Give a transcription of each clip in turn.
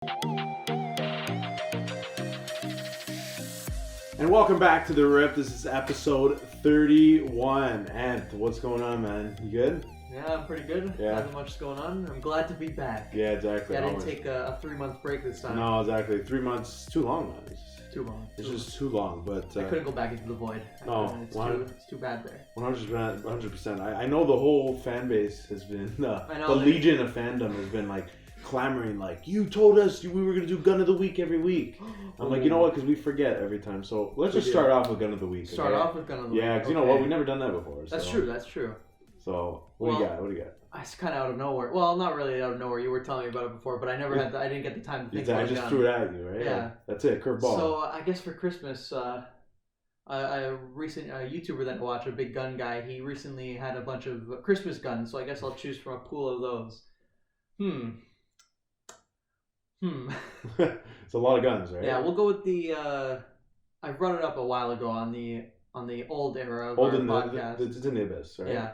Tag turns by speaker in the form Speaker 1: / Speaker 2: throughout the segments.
Speaker 1: And welcome back to The Rip. This is episode 31. Anth, what's going on, man? You good?
Speaker 2: Yeah, I'm pretty good.
Speaker 1: Yeah.
Speaker 2: Nothing much going on. I'm glad to be back.
Speaker 1: Yeah, exactly.
Speaker 2: Yeah, I didn't take a 3-month break this time.
Speaker 1: No, exactly. 3 months is too long, man.
Speaker 2: Too long.
Speaker 1: It's just too long, but...
Speaker 2: I couldn't go back into the void.
Speaker 1: No,
Speaker 2: it's too bad there.
Speaker 1: 100%. I know the whole fan base has been... the legion of fandom has been, like, clamoring, like, you told us we were going to do Gun of the Week every week. I'm like, you know what? Because we forget every time. So let's just start off with Gun of the Week.
Speaker 2: Start off with Gun of the Week.
Speaker 1: Yeah, because you know what? We've never done that before.
Speaker 2: That's
Speaker 1: so.
Speaker 2: true. That's true.
Speaker 1: So what do you got?
Speaker 2: It's kind of out of nowhere. Well, not really out of nowhere. You were telling me about it before, but I didn't get the time to think about it.
Speaker 1: I just threw it at you, right?
Speaker 2: Yeah.
Speaker 1: That's it. Curveball.
Speaker 2: So I guess for Christmas, a YouTuber that I watch, a big gun guy, he recently had a bunch of Christmas guns. So I guess I'll choose from a pool of those.
Speaker 1: It's a lot of guns, right?
Speaker 2: Yeah, we'll go with the. I brought it up a while ago on the old era of our podcast.
Speaker 1: It's in the abyss, right?
Speaker 2: Yeah,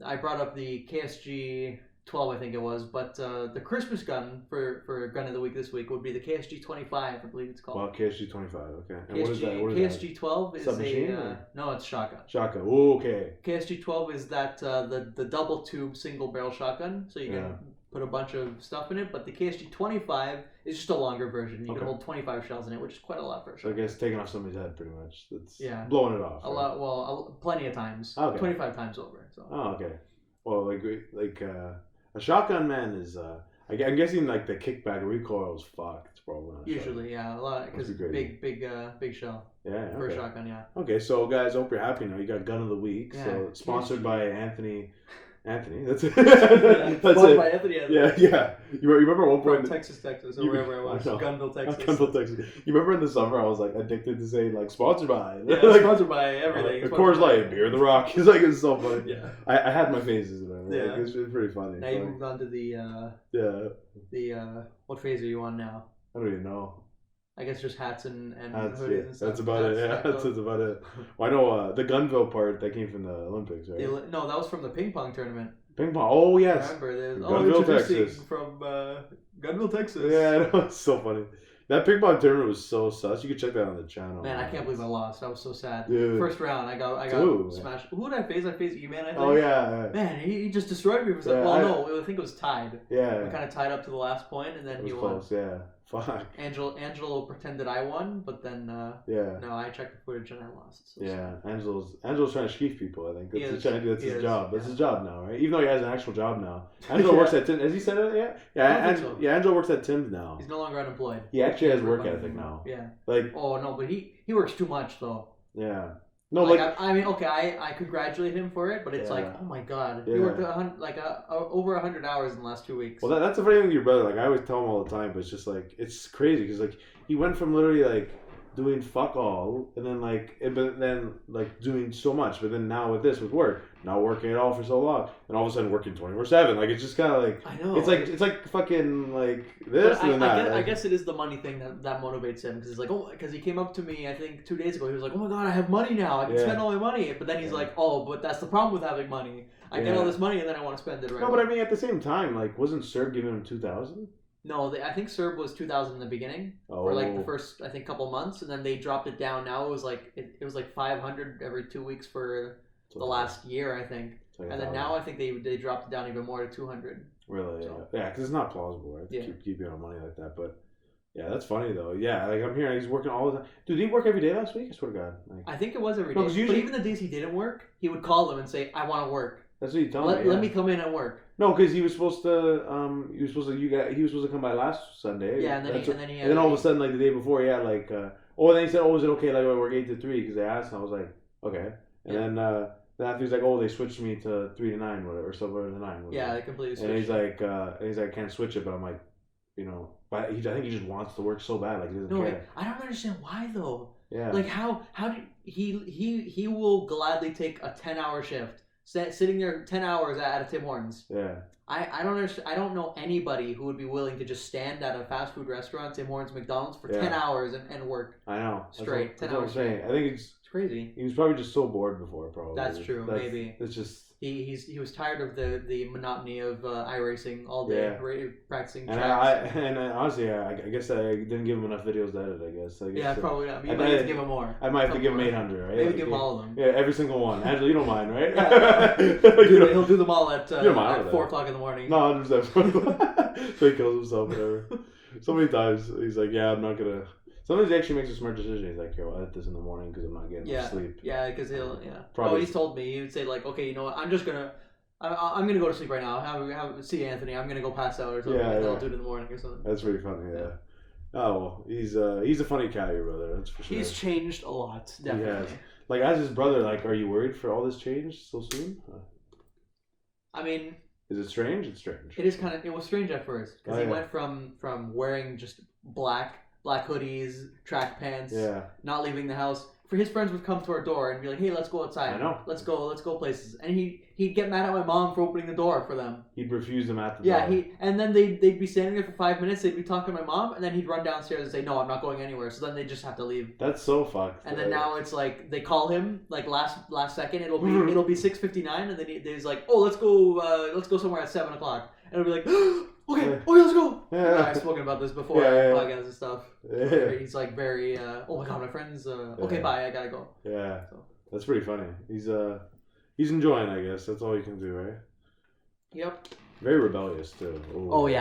Speaker 2: I brought up the KSG 12, I think it was, but the Christmas gun for Gun of the Week this week would be the KSG 25, I believe it's called.
Speaker 1: Well, KSG 25, okay. And
Speaker 2: KSG,
Speaker 1: what is that?
Speaker 2: KSG 12 is
Speaker 1: Submachine,
Speaker 2: no, it's shotgun.
Speaker 1: Shotgun. Ooh, okay.
Speaker 2: KSG 12 is that the double tube single barrel shotgun, so you can put a bunch of stuff in it, but the KSG 25 is just a longer version. You can hold 25 shells in it, which is quite a lot for a shotgun.
Speaker 1: So I guess taking off somebody's head, pretty much. That's blowing it off.
Speaker 2: A lot, well, plenty of times. Okay. 25 times over. So.
Speaker 1: Oh, okay. Well, like a shotgun, man, is I'm guessing like the kickback recoil is fucked, probably.
Speaker 2: Usually, yeah, a lot because big shell.
Speaker 1: Yeah,
Speaker 2: for a shotgun, yeah.
Speaker 1: Okay, so guys, hope you're happy now. You got Gun of the Week, so sponsored by Anthony. That's it.
Speaker 2: That's by Anthony.
Speaker 1: Yeah. You remember at one point
Speaker 2: from Texas, or wherever I was, Gunville,
Speaker 1: Texas. You remember in the summer I was like addicted to saying like sponsored by.
Speaker 2: Yeah, like, sponsored by everything.
Speaker 1: Of course, like Beer the Rock. It's like it's so funny.
Speaker 2: Yeah.
Speaker 1: I had my phases in it. Yeah. Like, it's pretty funny.
Speaker 2: Now you moved on to the what phase are you on now?
Speaker 1: I don't even know.
Speaker 2: I guess just hats and
Speaker 1: hats,
Speaker 2: hoodies and stuff.
Speaker 1: That's about it. Yeah, that's about it. Well, I know the Gunville part that came from the Olympics, right?
Speaker 2: No, that was from the ping pong tournament.
Speaker 1: Ping pong. Oh yes.
Speaker 2: I remember
Speaker 1: Gunville, Texas.
Speaker 2: From Gunville, Texas.
Speaker 1: Yeah, I know. It's so funny. That ping pong tournament was so sus. You can check that on the channel.
Speaker 2: Man, I can't believe I lost. I was so sad.
Speaker 1: Dude.
Speaker 2: First round, I got smashed. Who did I face? I faced E-Man, I think.
Speaker 1: Oh yeah.
Speaker 2: Man, he just destroyed me for something. I think it was tied.
Speaker 1: Yeah.
Speaker 2: We kind of tied up to the last point, and then he won.
Speaker 1: Close, yeah. Fuck.
Speaker 2: Angelo pretended I won, but then no, I checked the footage and I lost. So
Speaker 1: Angelo's trying to sheath people. I think that's his job. That's
Speaker 2: his
Speaker 1: job now, right? Even though he has an actual job now. Angelo works at Tim's. Has he said it yet? Yeah, Angelo works at Tim's now.
Speaker 2: He's no longer unemployed.
Speaker 1: He actually has work ethic now.
Speaker 2: Yeah.
Speaker 1: Like.
Speaker 2: Oh no, but he works too much though.
Speaker 1: Yeah. No,
Speaker 2: I mean, okay, I congratulate him for it, but it's like, oh my god, he worked over 100 hours in the last 2 weeks.
Speaker 1: Well, that's the funny thing with your brother. Like I always tell him all the time, but it's just like it's crazy because like he went from literally like doing fuck all, and then doing so much, but then now with work, not working at all for so long, and all of a sudden working 24/7. Like it's just kind of like
Speaker 2: I know
Speaker 1: it's like fucking like this and that.
Speaker 2: I guess it is the money thing that motivates him because he's like, because he came up to me I think 2 days ago. He was like, oh my god, I have money now. I can spend all my money. But then he's like, oh, but that's the problem with having money. I get all this money and then I want to spend it right.
Speaker 1: No, but I mean at the same time, like wasn't Serb giving him 2,000?
Speaker 2: No, I think Serb was 2,000 in the beginning for like the first I think couple months, and then they dropped it down. Now it was like 500 every 2 weeks for the last year I think, and then now I think they dropped it down even more to 200.
Speaker 1: Really? So. Yeah, because it's not plausible, right? To keep on money like that, but. Yeah, that's funny though. Yeah, like I'm hearing he's working all the time. Dude, did he work every day last week? I swear to God. Like,
Speaker 2: I think it was every day. Usually, but even the days he didn't work, he would call them and say, "I want to work."
Speaker 1: That's what you tell me.
Speaker 2: Let me come in and work.
Speaker 1: No, because he was supposed to. He was supposed to come by last Sunday.
Speaker 2: Yeah, and
Speaker 1: then all of a sudden, like the day before, he had like. And then he said, "Oh, is it okay? Like I work 8 to 3?" Because they asked, and I was like, "Okay." And then after he's like, "Oh, they switched me to 3 to 9, whatever, or somewhere to 9." Whatever.
Speaker 2: Yeah, they completely switched.
Speaker 1: And he's like, "I can't switch it," but I'm like, you know, but I think he just wants to work so bad, like he doesn't care.
Speaker 2: I don't understand why though.
Speaker 1: Yeah.
Speaker 2: Like how do he will gladly take a 10-hour shift, sitting there 10 hours at a Tim Hortons.
Speaker 1: Yeah.
Speaker 2: I don't understand. I don't know anybody who would be willing to just stand at a fast food restaurant, Tim Hortons, McDonald's for 10 hours and work.
Speaker 1: I know.
Speaker 2: Straight.
Speaker 1: That's what I'm saying. I think it's
Speaker 2: It's crazy.
Speaker 1: He was probably just so bored before. Probably.
Speaker 2: That's true. Maybe
Speaker 1: it's just.
Speaker 2: He was tired of the monotony of iRacing all day, practicing
Speaker 1: and
Speaker 2: tracks.
Speaker 1: Honestly, I guess I didn't give him enough videos to edit. I guess
Speaker 2: yeah, probably not. You might have to give him more.
Speaker 1: I might have to give him 800, right?
Speaker 2: Maybe give him all of them.
Speaker 1: Yeah, every single one. Angela, you don't mind, right?
Speaker 2: He'll do them all at 4 o'clock in the morning.
Speaker 1: No, 100%. So he kills himself, whatever. So many times he's like, yeah, I'm not gonna. Sometimes he actually makes a smart decision. He's like, yo, I'll edit this in the morning because I'm not getting enough sleep.
Speaker 2: Yeah, because he'll, Probably. Oh, he's told me. He would say, like, okay, you know what, I'm gonna go to sleep right now. See Anthony. I'm gonna go pass out or something. And I'll do it in the morning or something.
Speaker 1: That's pretty funny, yeah. Oh, well, he's a funny cat, your brother, that's for sure.
Speaker 2: He's changed a lot, definitely. He has.
Speaker 1: Like, as his brother, like, are you worried for all this change so soon?
Speaker 2: I mean...
Speaker 1: Is it strange? It's strange.
Speaker 2: It was strange at first. Because he went from wearing just black hoodies, track pants, not leaving the house. For his friends would come to our door and be like, "Hey, let's go outside.
Speaker 1: I know.
Speaker 2: Let's go places." And he'd get mad at my mom for opening the door for them.
Speaker 1: He'd refuse them at the door.
Speaker 2: And then they'd be standing there for 5 minutes. They'd be talking to my mom, and then he'd run downstairs and say, "No, I'm not going anywhere." So then they just have to leave.
Speaker 1: That's so fucked.
Speaker 2: And then now it's like they call him like last second. It'll be 6:59, and then he's like, "Oh, let's go somewhere at 7 o'clock." And it'll be like. Okay, let's go. Yeah. I've spoken about this before on podcasts and stuff. Yeah. He's like very, oh my god, my friends. Okay, bye, I gotta go.
Speaker 1: Yeah, so. That's pretty funny. He's enjoying, I guess. That's all he can do, right?
Speaker 2: Yep.
Speaker 1: Very rebellious too.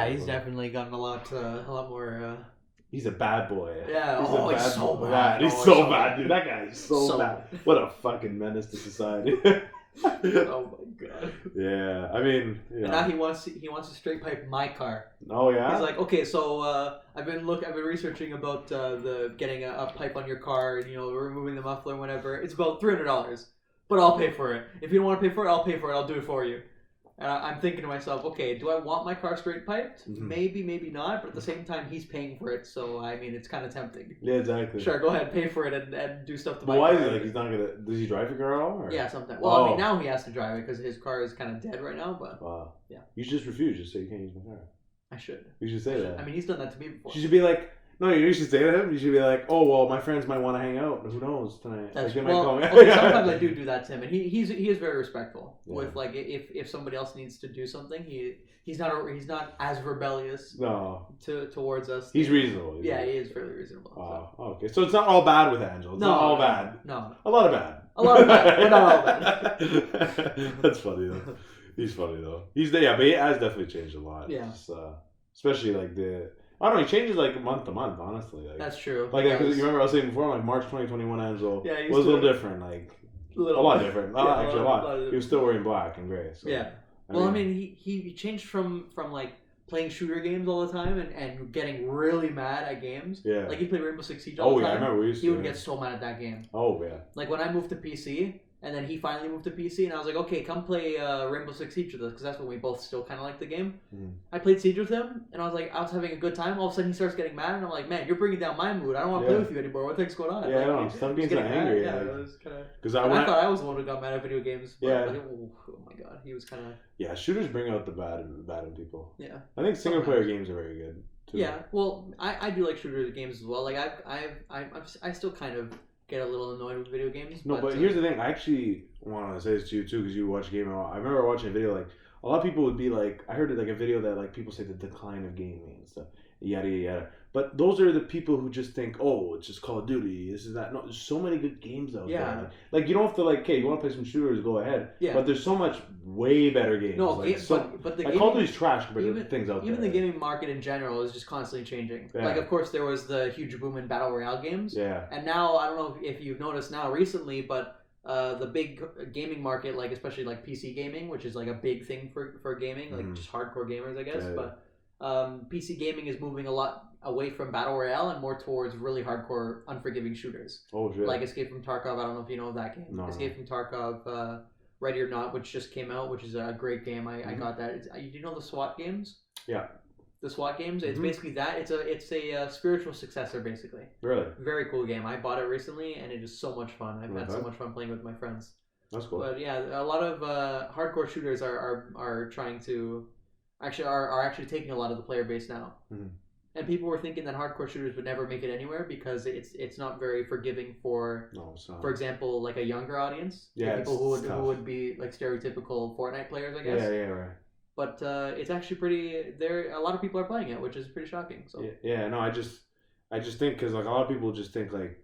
Speaker 2: He's definitely gotten a lot more.
Speaker 1: He's a bad boy.
Speaker 2: Yeah. He's so
Speaker 1: bad. He's so bad, dude. That guy is so bad. What a fucking menace to society.
Speaker 2: Oh my god.
Speaker 1: Yeah, I mean.
Speaker 2: And now he wants to straight pipe my car.
Speaker 1: Oh yeah.
Speaker 2: He's like, okay, so I've been researching about getting a pipe on your car and removing the muffler and whatever. It's about $300, but I'll pay for it. If you don't want to pay for it, I'll pay for it. I'll do it for you. And I'm thinking to myself, okay, do I want my car straight piped? Mm-hmm. Maybe not, but at the same time, he's paying for it, so I mean, it's kind of tempting.
Speaker 1: Yeah, exactly.
Speaker 2: Sure, go ahead, pay for it and do stuff to my car.
Speaker 1: Why is it like he's not gonna? Does he drive your car at all? Or?
Speaker 2: Yeah, sometimes. Well, I mean, now he has to drive it because his car is kind of dead right now. But
Speaker 1: wow, yeah, you should just refuse. Just say you can't use my car.
Speaker 2: I should.
Speaker 1: You should say that.
Speaker 2: I mean, he's done that to me before.
Speaker 1: You should be like. No, you should say to him. You should be like, "Oh well, my friends might want to hang out. Who knows tonight?"
Speaker 2: That's
Speaker 1: like,
Speaker 2: okay. Sometimes I do that to him, and he is very respectful. Yeah. With like if somebody else needs to do something, he's not as rebellious.
Speaker 1: No.
Speaker 2: Towards us.
Speaker 1: He's reasonable.
Speaker 2: Yeah, he is fairly reasonable.
Speaker 1: Oh, okay. So it's not all bad with Angel. It's not all bad.
Speaker 2: No.
Speaker 1: A lot of bad.
Speaker 2: But not all bad.
Speaker 1: That's funny though. He's funny though. But he has definitely changed a lot.
Speaker 2: Yeah.
Speaker 1: Especially like I don't know, he changes like month to month, honestly. Like,
Speaker 2: that's true.
Speaker 1: Like, you remember I was saying before, like March 2021 Angel was a little different, like a lot different. Actually, a lot. He was still wearing black and gray. So,
Speaker 2: yeah. I mean, he changed from like playing shooter games all the time and getting really mad at games.
Speaker 1: Yeah.
Speaker 2: Like he played Rainbow Six Siege all the time.
Speaker 1: I remember
Speaker 2: he would get so mad at that game.
Speaker 1: Oh yeah.
Speaker 2: Like when I moved to PC. And then he finally moved to PC, and I was like, okay, come play Rainbow Six Siege with us, because that's when we both still kind of like the game. Mm. I played Siege with him, and I was having a good time. All of a sudden, he starts getting mad, and I'm like, man, you're bringing down my mood. I don't want to play with you anymore. What the heck's going on?
Speaker 1: Yeah, I know. Some games are angry.
Speaker 2: Yeah, it was kind of... Because I thought I was the one who got mad at video games. But oh my god, he was kind of...
Speaker 1: Yeah, shooters bring out the bad in people.
Speaker 2: Yeah.
Speaker 1: I think single-player games are very good, too.
Speaker 2: Yeah, well, I do like shooter games as well. Like, I still kind of... get a little annoyed with video games.
Speaker 1: No, but here's the thing. I actually want to say this to you too, because you watch gaming. I remember watching a video like a lot of people would be like, I heard like a video that like people say the decline of gaming and stuff, yada yada. But those are the people who just think, oh, it's just Call of Duty. This is that. No, there's so many good games out there. Like you don't have to like, okay, you want to play some shooters, go ahead. Yeah. But there's so much way better games.
Speaker 2: No,
Speaker 1: like,
Speaker 2: but the
Speaker 1: like Call of Duty's trash compared to things out there.
Speaker 2: Even the gaming market in general is just constantly changing. Yeah. Like of course there was the huge boom in battle royale games.
Speaker 1: Yeah.
Speaker 2: And now I don't know if you've noticed now recently, but the big gaming market, like especially like PC gaming, which is like a big thing for gaming, like just hardcore gamers, I guess. Yeah. But PC gaming is moving a lot away from battle royale and more towards really hardcore, unforgiving shooters.
Speaker 1: Oh shit!
Speaker 2: Like Escape from Tarkov. I don't know if you know that game. No. Escape from Tarkov, Ready or Not, which just came out, which is a great game. I got that. Do you know the SWAT games?
Speaker 1: Yeah.
Speaker 2: The SWAT games. It's basically that. It's a spiritual successor, basically.
Speaker 1: Really?
Speaker 2: Very cool game. I bought it recently, and it is so much fun. I've had so much fun playing with my friends.
Speaker 1: That's cool.
Speaker 2: But yeah, a lot of hardcore shooters are trying to. Actually, are actually taking a lot of the player base now, And people were thinking that hardcore shooters would never make it anywhere because it's not very forgiving for, for example, like a younger audience.
Speaker 1: Yeah,
Speaker 2: people who would be like stereotypical Fortnite players, I guess.
Speaker 1: Yeah, right.
Speaker 2: But it's actually pretty. A lot of people are playing it, which is pretty shocking. So
Speaker 1: no, I just think because like a lot of people just think like,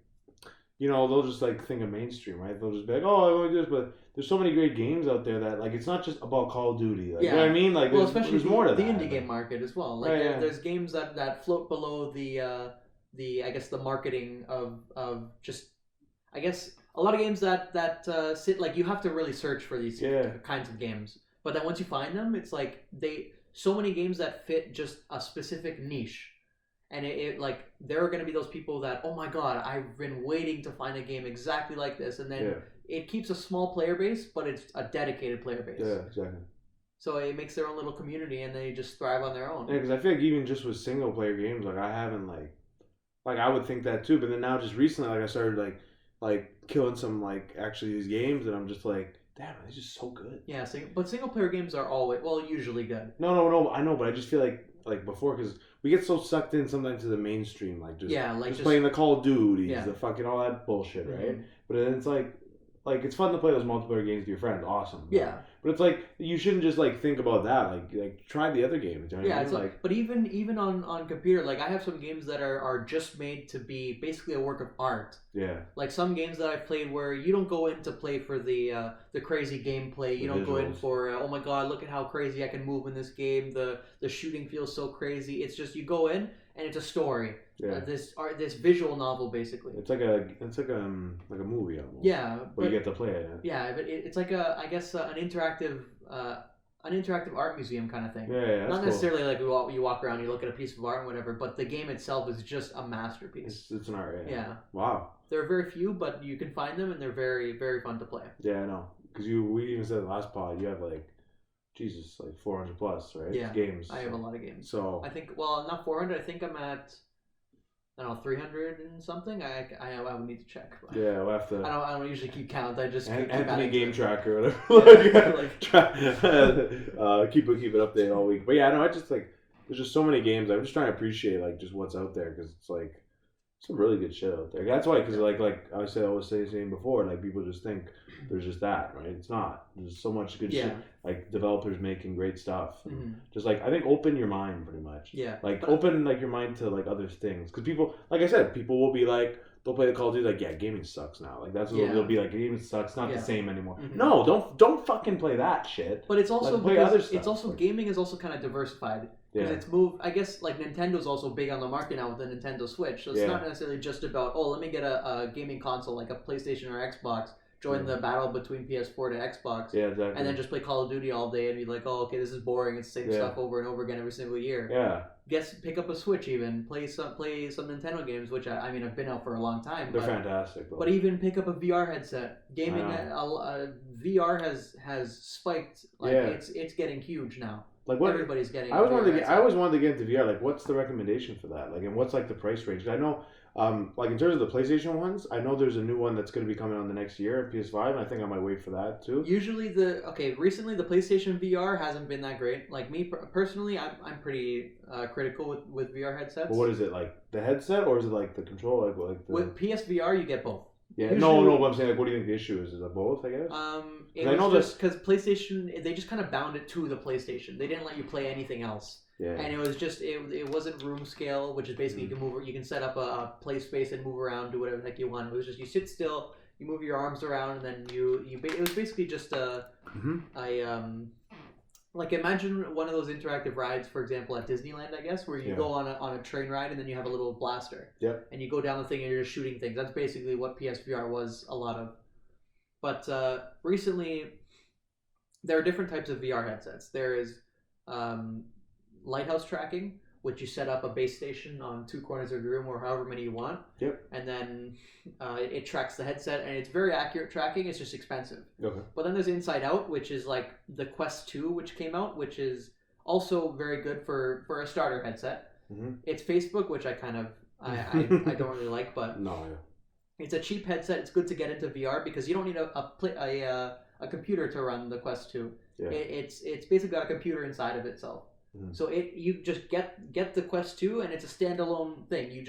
Speaker 1: they'll just like think of mainstream, right? They'll just be like, oh, I want this, but there's so many great games out there that like it's not just about Call of Duty. Like, you know what I mean? Like,
Speaker 2: especially
Speaker 1: there's more to
Speaker 2: the
Speaker 1: that.
Speaker 2: indie game market as well. Like there's games that float below the I guess the marketing of just I guess a lot of games that sit like you have to really search for these kinds of games. But then once you find them, it's like so many games that fit just a specific niche. And it like there are going to be those people that, oh my god, I've been waiting to find a game exactly like this, and then it keeps a small player base, but it's a dedicated player base.
Speaker 1: Yeah, exactly.
Speaker 2: So it makes their own little community, and they just thrive on their own.
Speaker 1: Yeah, because I feel like even just with single player games, like I haven't like I would think that too, but then now just recently, like I started like killing some like actually these games, and I'm just like, damn, they're just so good.
Speaker 2: Yeah, but single player games are usually good.
Speaker 1: No, I know, but I just feel like before, because we get so sucked in sometimes to the mainstream, like just playing the Call of Duties, the fucking all that bullshit, right? But then it's like it's fun to play those multiplayer games with your friends, awesome.
Speaker 2: Yeah.
Speaker 1: But it's like you shouldn't just like think about that. Like try the other games. You know what I mean?
Speaker 2: But even on computer, like I have some games that are just made to be basically a work of art.
Speaker 1: Yeah.
Speaker 2: Like some games that I've played where you don't go in to play for the crazy gameplay. You don't go in for oh my god, look at how crazy I can move in this game. The shooting feels so crazy. It's just you go in and it's a story.
Speaker 1: Yeah.
Speaker 2: This visual novel basically.
Speaker 1: It's like a movie almost.
Speaker 2: Yeah.
Speaker 1: But you get to play it.
Speaker 2: Yeah, but it's like an interactive art museum kind of thing.
Speaker 1: Yeah,
Speaker 2: not necessarily like you walk around, you look at a piece of art and whatever, but the game itself is just a masterpiece.
Speaker 1: It's an art.
Speaker 2: Yeah.
Speaker 1: Wow.
Speaker 2: There are very few, but you can find them, and they're very, very fun to play.
Speaker 1: Yeah, I know. Because we even said in the last pod, you have like 400 plus, right?
Speaker 2: Yeah.
Speaker 1: Games.
Speaker 2: I have a lot of games.
Speaker 1: So
Speaker 2: I think, well, not 400. I think I'm at, I don't know, 300 and something. I would need to check.
Speaker 1: Yeah, we'll have to.
Speaker 2: I don't usually keep count. I just keep
Speaker 1: Anthony Game Tracker or whatever. Keep it updated all week. But yeah, no, I just like there's just so many games. I'm just trying to appreciate like just what's out there because it's like some really good shit out there. That's why, because like I was saying before, like people just think there's just that, right? It's not. There's so much good shit. Like developers making great stuff. Just like I think open your mind pretty much.
Speaker 2: Yeah.
Speaker 1: Like open like your mind to like other things because people, like I said, people will be like they'll play the Call of Duty like yeah, gaming sucks now. Like that's what they'll be like. Gaming sucks. Not the same anymore. No, don't fucking play that shit.
Speaker 2: But it's also
Speaker 1: like, play other stuff.
Speaker 2: It's also gaming is also kind of diversified. Because it's moved, I guess, like Nintendo's also big on the market now with the Nintendo Switch. So it's not necessarily just about, let me get a gaming console like a PlayStation or Xbox, join the battle between PS4 to Xbox, and then just play Call of Duty all day and be like, oh, okay, this is boring. It's the same stuff over and over again every single year.
Speaker 1: Yeah.
Speaker 2: Pick up a Switch even, play some Nintendo games, which I mean have been out for a long time.
Speaker 1: They're fantastic. Though.
Speaker 2: But even pick up a VR headset. Gaming, VR has spiked. Like it's getting huge now.
Speaker 1: Like what
Speaker 2: everybody's getting.
Speaker 1: I always wanted to get into VR. Like, what's the recommendation for that? Like, and what's like the price range? I know, like in terms of the PlayStation ones, I know there's a new one that's going to be coming on the next year, PS5. And I think I might wait for that too.
Speaker 2: Usually recently the PlayStation VR hasn't been that great. Like me personally, I'm pretty critical with VR headsets.
Speaker 1: But what is it like? The headset or is it like the controller? Like the...
Speaker 2: With PSVR, you get both.
Speaker 1: Yeah, usually, no, but I'm saying, like, what do you think the issue is? Is it both, I guess?
Speaker 2: It was just because PlayStation, they just kind of bound it to the PlayStation. They didn't let you play anything else.
Speaker 1: Yeah.
Speaker 2: And it was just, it wasn't room scale, which is basically you can set up a play space and move around, do whatever the heck you want. It was just, you sit still, you move your arms around, and then it was basically just like imagine one of those interactive rides, for example, at Disneyland, I guess, where you go on a train ride and then you have a little blaster.
Speaker 1: Yep.
Speaker 2: And you go down the thing and you're just shooting things. That's basically what PSVR was a lot of. But recently, there are different types of VR headsets. There is lighthouse tracking, which you set up a base station on two corners of your room or however many you want.
Speaker 1: Yep.
Speaker 2: And then it tracks the headset, and it's very accurate tracking. It's just expensive.
Speaker 1: Okay.
Speaker 2: But then there's Inside Out, which is like the Quest 2, which came out, which is also very good for a starter headset. It's Facebook, which I kind of I don't really like, but it's a cheap headset. It's good to get into VR because you don't need a computer to run the Quest 2. Yeah. It's basically got a computer inside of itself. So you just get the Quest 2, and it's a standalone thing.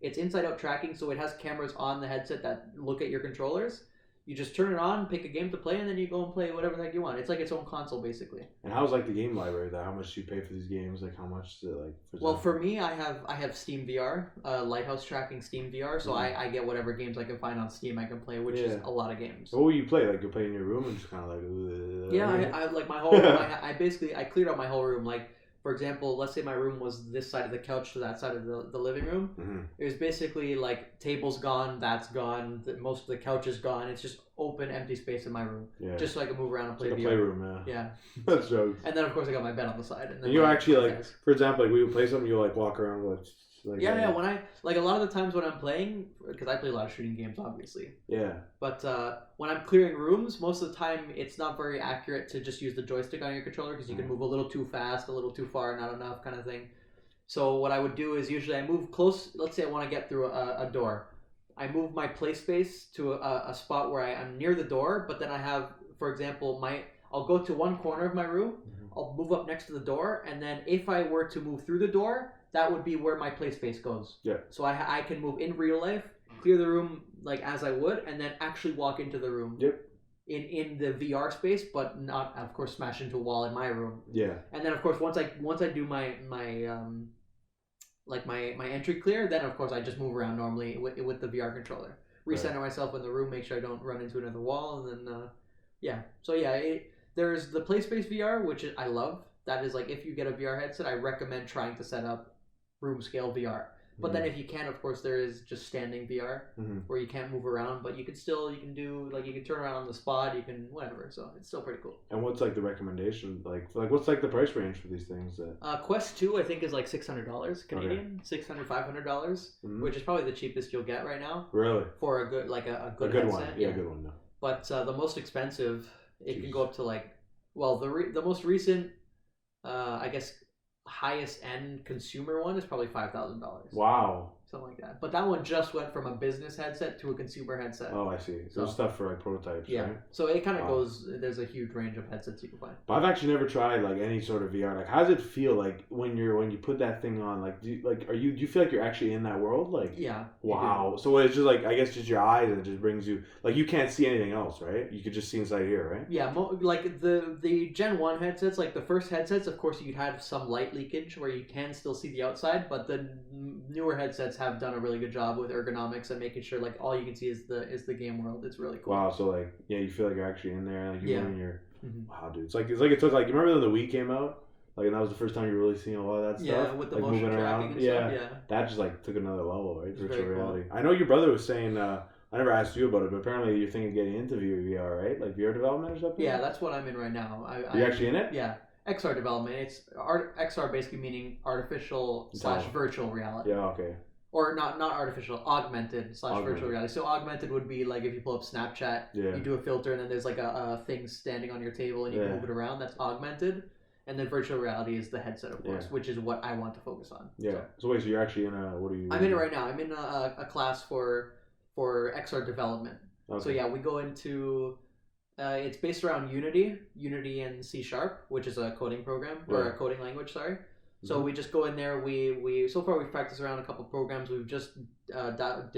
Speaker 2: It's inside out tracking, so it has cameras on the headset that look at your controllers. You just turn it on, pick a game to play, and then you go and play whatever the heck you want. It's like its own console, basically.
Speaker 1: And how's like the game library? How much do you pay for these games? Like how much is it like?
Speaker 2: Well, for me, I have Steam VR, Lighthouse tracking Steam VR, so I get whatever games I can find on Steam I can play, which is a lot of games.
Speaker 1: What will you play? Like you play in your room and just kind of like.
Speaker 2: Yeah, I like my whole. I cleared out my whole room. Like, for example, let's say my room was this side of the couch to that side of the living room. It was basically like table's gone, that's gone, most of the couch is gone. It's just open, empty space in my room. Yeah. Just so I can move around and play.
Speaker 1: Like a playroom,
Speaker 2: yeah.
Speaker 1: That's jokes.
Speaker 2: And then of course I got my bed on the side. And then
Speaker 1: you actually like, for example, like we would play something, you like walk around with. Like,
Speaker 2: yeah. When I like a lot of the times when I'm playing, because I play a lot of shooting games, obviously.
Speaker 1: Yeah.
Speaker 2: But when I'm clearing rooms, most of the time it's not very accurate to just use the joystick on your controller because you can move a little too fast, a little too far, not enough, kind of thing. So what I would do is usually I move close. Let's say I want to get through a door. I move my play space to a spot where I'm near the door, but then I have, for example, I'll go to one corner of my room. I'll move up next to the door, and then if I were to move through the door, that would be where my play space goes.
Speaker 1: Yeah.
Speaker 2: So I can move in real life, clear the room like as I would, and then actually walk into the room.
Speaker 1: Yep.
Speaker 2: In the VR space, but not, of course, smash into a wall in my room.
Speaker 1: Yeah.
Speaker 2: And then of course once I do my entry clear, then of course I just move around normally with the VR controller. Recenter myself in the room, make sure I don't run into another wall, and then So there's the PlaySpace VR, which I love. That is like, if you get a VR headset, I recommend trying to set up room scale VR. But then if you can, of course, there is just standing VR where you can't move around, but you can do like, you can turn around on the spot, you can whatever. So it's still pretty cool.
Speaker 1: And what's like the recommendation? Like what's like the price range for these things?
Speaker 2: Quest 2 I think is like $600 Canadian, $500, which is probably the cheapest you'll get right now.
Speaker 1: Really?
Speaker 2: For a good a good
Speaker 1: headset.
Speaker 2: One.
Speaker 1: Yeah, a good one. No.
Speaker 2: But the most expensive, it can go up to like, well, the most recent, I guess, highest end consumer one is probably $5,000.
Speaker 1: Wow.
Speaker 2: Something like that. But that one just went from a business headset to a consumer headset.
Speaker 1: Oh, I see. So stuff for like prototypes, right?
Speaker 2: So it kind of goes, there's a huge range of headsets you can find.
Speaker 1: But I've actually never tried like any sort of VR. Like, how does it feel like when you put that thing on? Like, do you feel like you're actually in that world? Like,
Speaker 2: yeah.
Speaker 1: Wow. So it's just like, I guess just your eyes, and it just brings you, like, you can't see anything else, right? You could just see inside here, right?
Speaker 2: Yeah. Like the Gen 1 headsets, like the first headsets, of course, you'd have some light leakage where you can still see the outside, but the newer headsets have done a really good job with ergonomics and making sure like all you can see is the game world. It's really cool.
Speaker 1: Wow. So like, yeah, you feel like you're actually in there, like you're moving your. Wow, dude. It's like it took like, you remember when the Wii came out? Like, and that was the first time you really seen a lot of that stuff.
Speaker 2: Yeah, with the
Speaker 1: like
Speaker 2: motion
Speaker 1: moving
Speaker 2: tracking
Speaker 1: around.
Speaker 2: and stuff. Yeah.
Speaker 1: That just like took another level, right? Virtual reality.
Speaker 2: Cool.
Speaker 1: I know your brother was saying. I never asked you about it, but apparently you're thinking of getting into VR, right? Like VR development or something.
Speaker 2: Yeah, that's what I'm in right now.
Speaker 1: Are you actually in it?
Speaker 2: Yeah. XR development. It's XR basically meaning artificial / virtual reality.
Speaker 1: Yeah. Okay.
Speaker 2: Or not artificial, augmented / virtual reality. So augmented would be like if you pull up Snapchat, you do a filter and then there's like a thing standing on your table and you can move it around. That's augmented. And then virtual reality is the headset, of course, which is what I want to focus on.
Speaker 1: Yeah. So wait, so you're actually in what are you?
Speaker 2: I'm in it right now. I'm in a class for XR development. Okay. So yeah, we go into. It's based around Unity and C#, which is a coding program or a coding language. Sorry. So we just go in there. We so far we've practiced around a couple programs. We've just gotten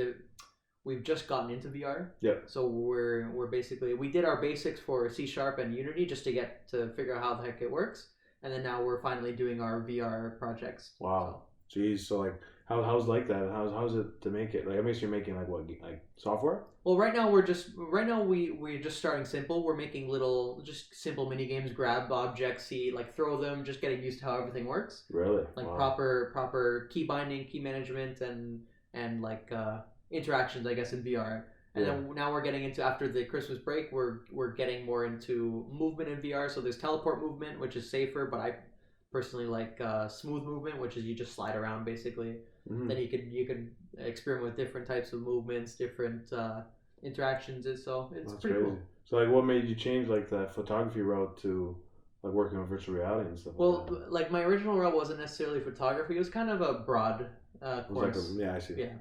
Speaker 2: into VR. Yeah. So we're basically, we did our basics for C# and Unity just to figure out how the heck it works, and then now we're finally doing our VR projects.
Speaker 1: Wow. So. Jeez. So like, how's like that? How's it to make it? Like, I guess you're making like what, like software?
Speaker 2: Well, right now we're just starting simple. We're making just simple mini games, grab objects, throw them, just getting used to how everything works.
Speaker 1: Really?
Speaker 2: Like proper key binding, key management, and like interactions, I guess, in VR. And then now we're getting into, after the Christmas break, we're getting more into movement in VR. So there's teleport movement, which is safer, but I personally like smooth movement, which is you just slide around basically. Then you can experiment with different types of movements, different interactions. So it's pretty crazy. Cool.
Speaker 1: So like, what made you change like that photography route to like working with virtual reality and stuff?
Speaker 2: Well, like my original route wasn't necessarily photography. It was kind of a broad course.
Speaker 1: Yeah, I see.
Speaker 2: Yeah.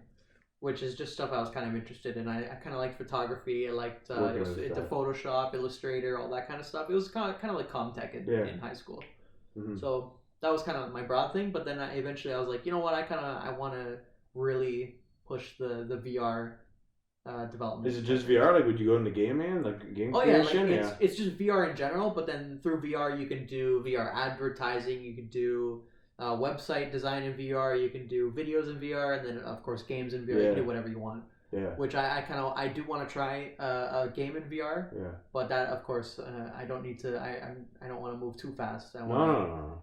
Speaker 2: Which is just stuff I was kind of interested in. I kind of liked photography. I liked into Photoshop, Illustrator, all that kind of stuff. It was kind of like Comtech in high school. So that was kind of my broad thing. But then eventually I was like, you know what, I want to really push the VR development.
Speaker 1: Is it just VR? Like, would you go into gaming, like game creation?
Speaker 2: Yeah, like it's just VR in general. But then through VR, you can do VR advertising. You can do website design in VR. You can do videos in VR, and then of course games in VR. You can do whatever you want.
Speaker 1: Yeah.
Speaker 2: Which I do want to try a game in VR.
Speaker 1: Yeah.
Speaker 2: But that of course I don't need to. I don't want to move too fast.
Speaker 1: No.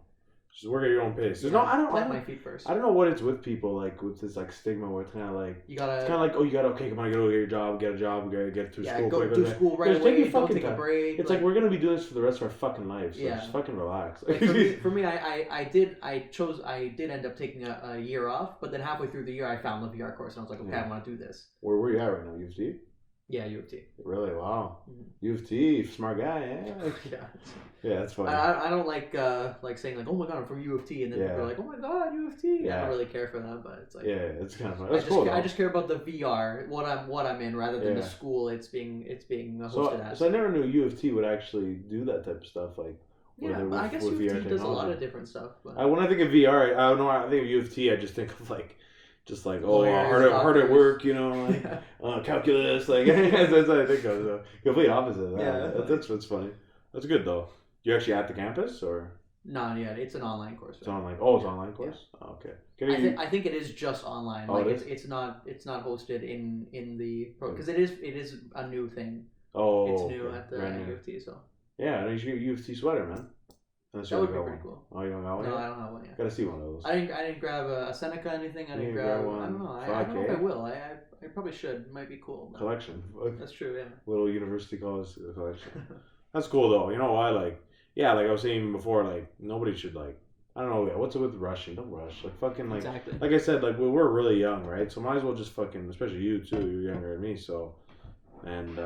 Speaker 1: Just work at your own pace. There's
Speaker 2: plant my feet first.
Speaker 1: I don't know what it's with people, like with this like stigma where it's kind of like it's kind of like, oh, you gotta, okay, come on, you gotta go get a job, get through school.
Speaker 2: Go do school right away.
Speaker 1: Take your fucking
Speaker 2: take a break.
Speaker 1: It's like we're gonna be doing this for the rest of our fucking lives. So just fucking relax.
Speaker 2: Like for me, I did end up taking a year off, but then halfway through the year, I found the VR course, and I was like, okay, I want to do this.
Speaker 1: Where are you at right now? U of T?
Speaker 2: Yeah, U of T.
Speaker 1: Really? Wow. U of T, smart guy. Yeah. Yeah, that's funny.
Speaker 2: I don't like saying like, oh my god, I'm from U of T, and then people are like, oh my god, U of T. Yeah. I don't really care for that, but it's like
Speaker 1: it's kind of funny. That's cool.
Speaker 2: I just care about the VR, what I'm in, rather than the school it's being hosted at.
Speaker 1: So I never knew U of T would actually do that type of stuff, like.
Speaker 2: Yeah, but I guess U of T does a lot of different stuff. But...
Speaker 1: when I think of VR, I don't know. I think of U of T, I just think of like. Just like hard at work, you know, like calculus, like that's what I think of. So, complete opposite of that. That's funny. That's good though. You actually at the campus or?
Speaker 2: No, yeah, it's an online course. Right?
Speaker 1: It's online. Oh, it's online course. Yeah. Oh, okay.
Speaker 2: I think it is just online. Like it's not hosted in the because it is a new thing.
Speaker 1: Oh,
Speaker 2: it's new at the U of T. So
Speaker 1: yeah, you should get a U of T sweater, man.
Speaker 2: That would be pretty cool.
Speaker 1: Oh, you don't got one?
Speaker 2: No, I don't have one yet.
Speaker 1: Gotta see one of those.
Speaker 2: I didn't grab a Seneca or anything. I didn't grab one. I don't know. I don't know if I will. I probably should. It might be cool.
Speaker 1: Collection.
Speaker 2: That's true. Yeah.
Speaker 1: Little university college collection. That's cool though. You know why? Like I was saying before, like nobody should like. I don't know. What's it with rushing? Don't rush. Like fucking like.
Speaker 2: Exactly.
Speaker 1: Like I said, like we're really young, right? So might as well just fucking, especially you too. You're younger than me, so and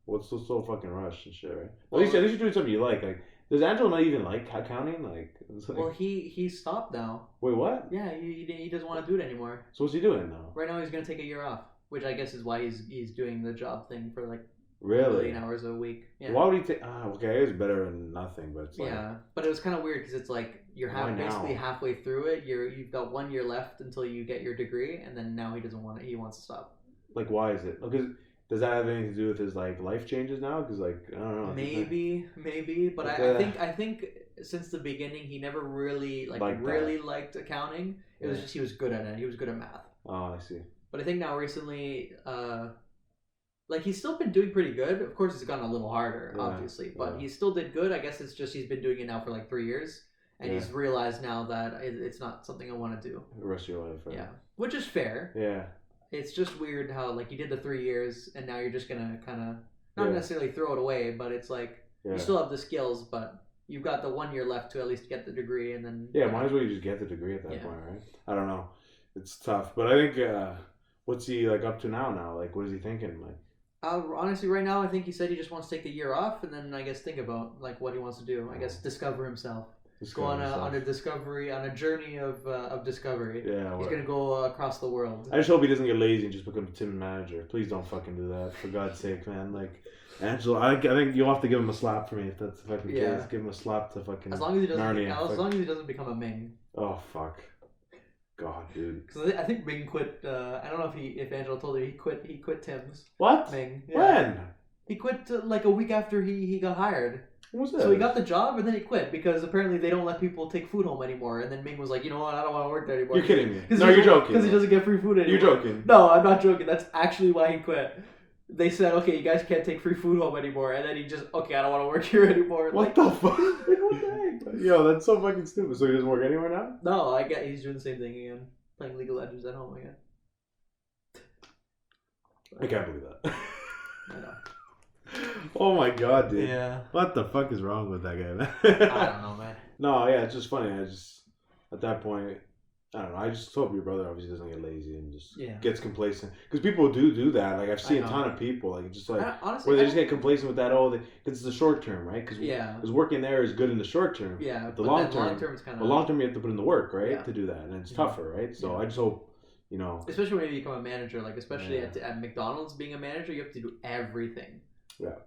Speaker 1: what's so fucking rush and shit, right? Well, at least you're doing something you like. Like, does Angelo not even like accounting? Like,
Speaker 2: well, he stopped now.
Speaker 1: Wait, what?
Speaker 2: Yeah, he doesn't want to do it anymore.
Speaker 1: So what's he doing now?
Speaker 2: Right now, he's gonna take a year off, which I guess is why he's doing the job thing for like.
Speaker 1: Really?
Speaker 2: 8 hours a week. Yeah.
Speaker 1: Why would he take? Okay, it's better than nothing, but it's like.
Speaker 2: Yeah, but it was kind of weird because it's like you're basically halfway through it. You've got 1 year left until you get your degree, and then now he doesn't want it. He wants to stop.
Speaker 1: Like, why is it? Because does that have anything to do with his like life changes now? Because like I don't know.
Speaker 2: Maybe, but I think since the beginning he never really liked accounting. It was just he was good at it. He was good at math.
Speaker 1: Oh, I see.
Speaker 2: But I think now recently. Like, he's still been doing pretty good. Of course, it's gotten a little harder, obviously. But he still did good. I guess it's just he's been doing it now for like 3 years. And he's realized now that it's not something I want to do.
Speaker 1: The rest of your life, right?
Speaker 2: Yeah. Which is fair.
Speaker 1: Yeah.
Speaker 2: It's just weird how, like, you did the 3 years, and now you're just going to kind of, not necessarily throw it away, but it's like, you still have the skills, but you've got the 1 year left to at least get the degree, and then...
Speaker 1: Yeah, might as well you just get the degree at that point, right? I don't know. It's tough. But I think, what's he, like, up to now? Like, what is he thinking? Like,
Speaker 2: honestly, right now, I think he said he just wants to take the year off, and then I guess think about like what he wants to do. I guess discover himself. Go on a journey of discovery. Yeah, he's gonna go across the world.
Speaker 1: I just hope he doesn't get lazy and just become Tim's manager. Please don't fucking do that, for God's sake, man. Like, Angelo, I think you'll have to give him a slap for me if that's the fucking case. Give him a slap to fucking.
Speaker 2: As long as he doesn't become a Ming.
Speaker 1: Oh fuck. God, dude.
Speaker 2: Because I think Ming quit. I don't know if Angelo told you he quit Tim's.
Speaker 1: What?
Speaker 2: Ming. Yeah.
Speaker 1: When?
Speaker 2: He quit like a week after he got hired.
Speaker 1: What was that?
Speaker 2: So he got the job and then he quit because apparently they don't let people take food home anymore. And then Ming was like, you know what? I don't want to work there anymore.
Speaker 1: You're kidding me. No, you're joking.
Speaker 2: Because he doesn't get free food anymore.
Speaker 1: You're joking.
Speaker 2: No, I'm not joking. That's actually why he quit. They said, okay, you guys can't take free food home anymore. And then he just, okay, I don't want to work here anymore.
Speaker 1: What the fuck? What the heck? Yo, that's so fucking stupid. So he doesn't work anywhere now?
Speaker 2: No, I get he's doing the same thing again. Playing League of Legends at home again.
Speaker 1: I can't believe that.
Speaker 2: I know.
Speaker 1: Oh my god, dude.
Speaker 2: Yeah.
Speaker 1: What the fuck is wrong with that guy, man?
Speaker 2: I don't know, man.
Speaker 1: No, yeah, it's just funny. At that point, I don't know. I just hope your brother obviously doesn't get lazy and just gets complacent. Because people do that. Like, I've seen a ton of people, like, just like, honestly, where they just get complacent with that, because it's the short term, right? Because working there is good in the short term.
Speaker 2: Yeah.
Speaker 1: But the long term
Speaker 2: is kind of.
Speaker 1: The long term, you have to put in the work, right? To do that. And it's tougher, right? So I just hope,
Speaker 2: Especially when you become a manager, like, especially at McDonald's, being a manager, you have to do everything.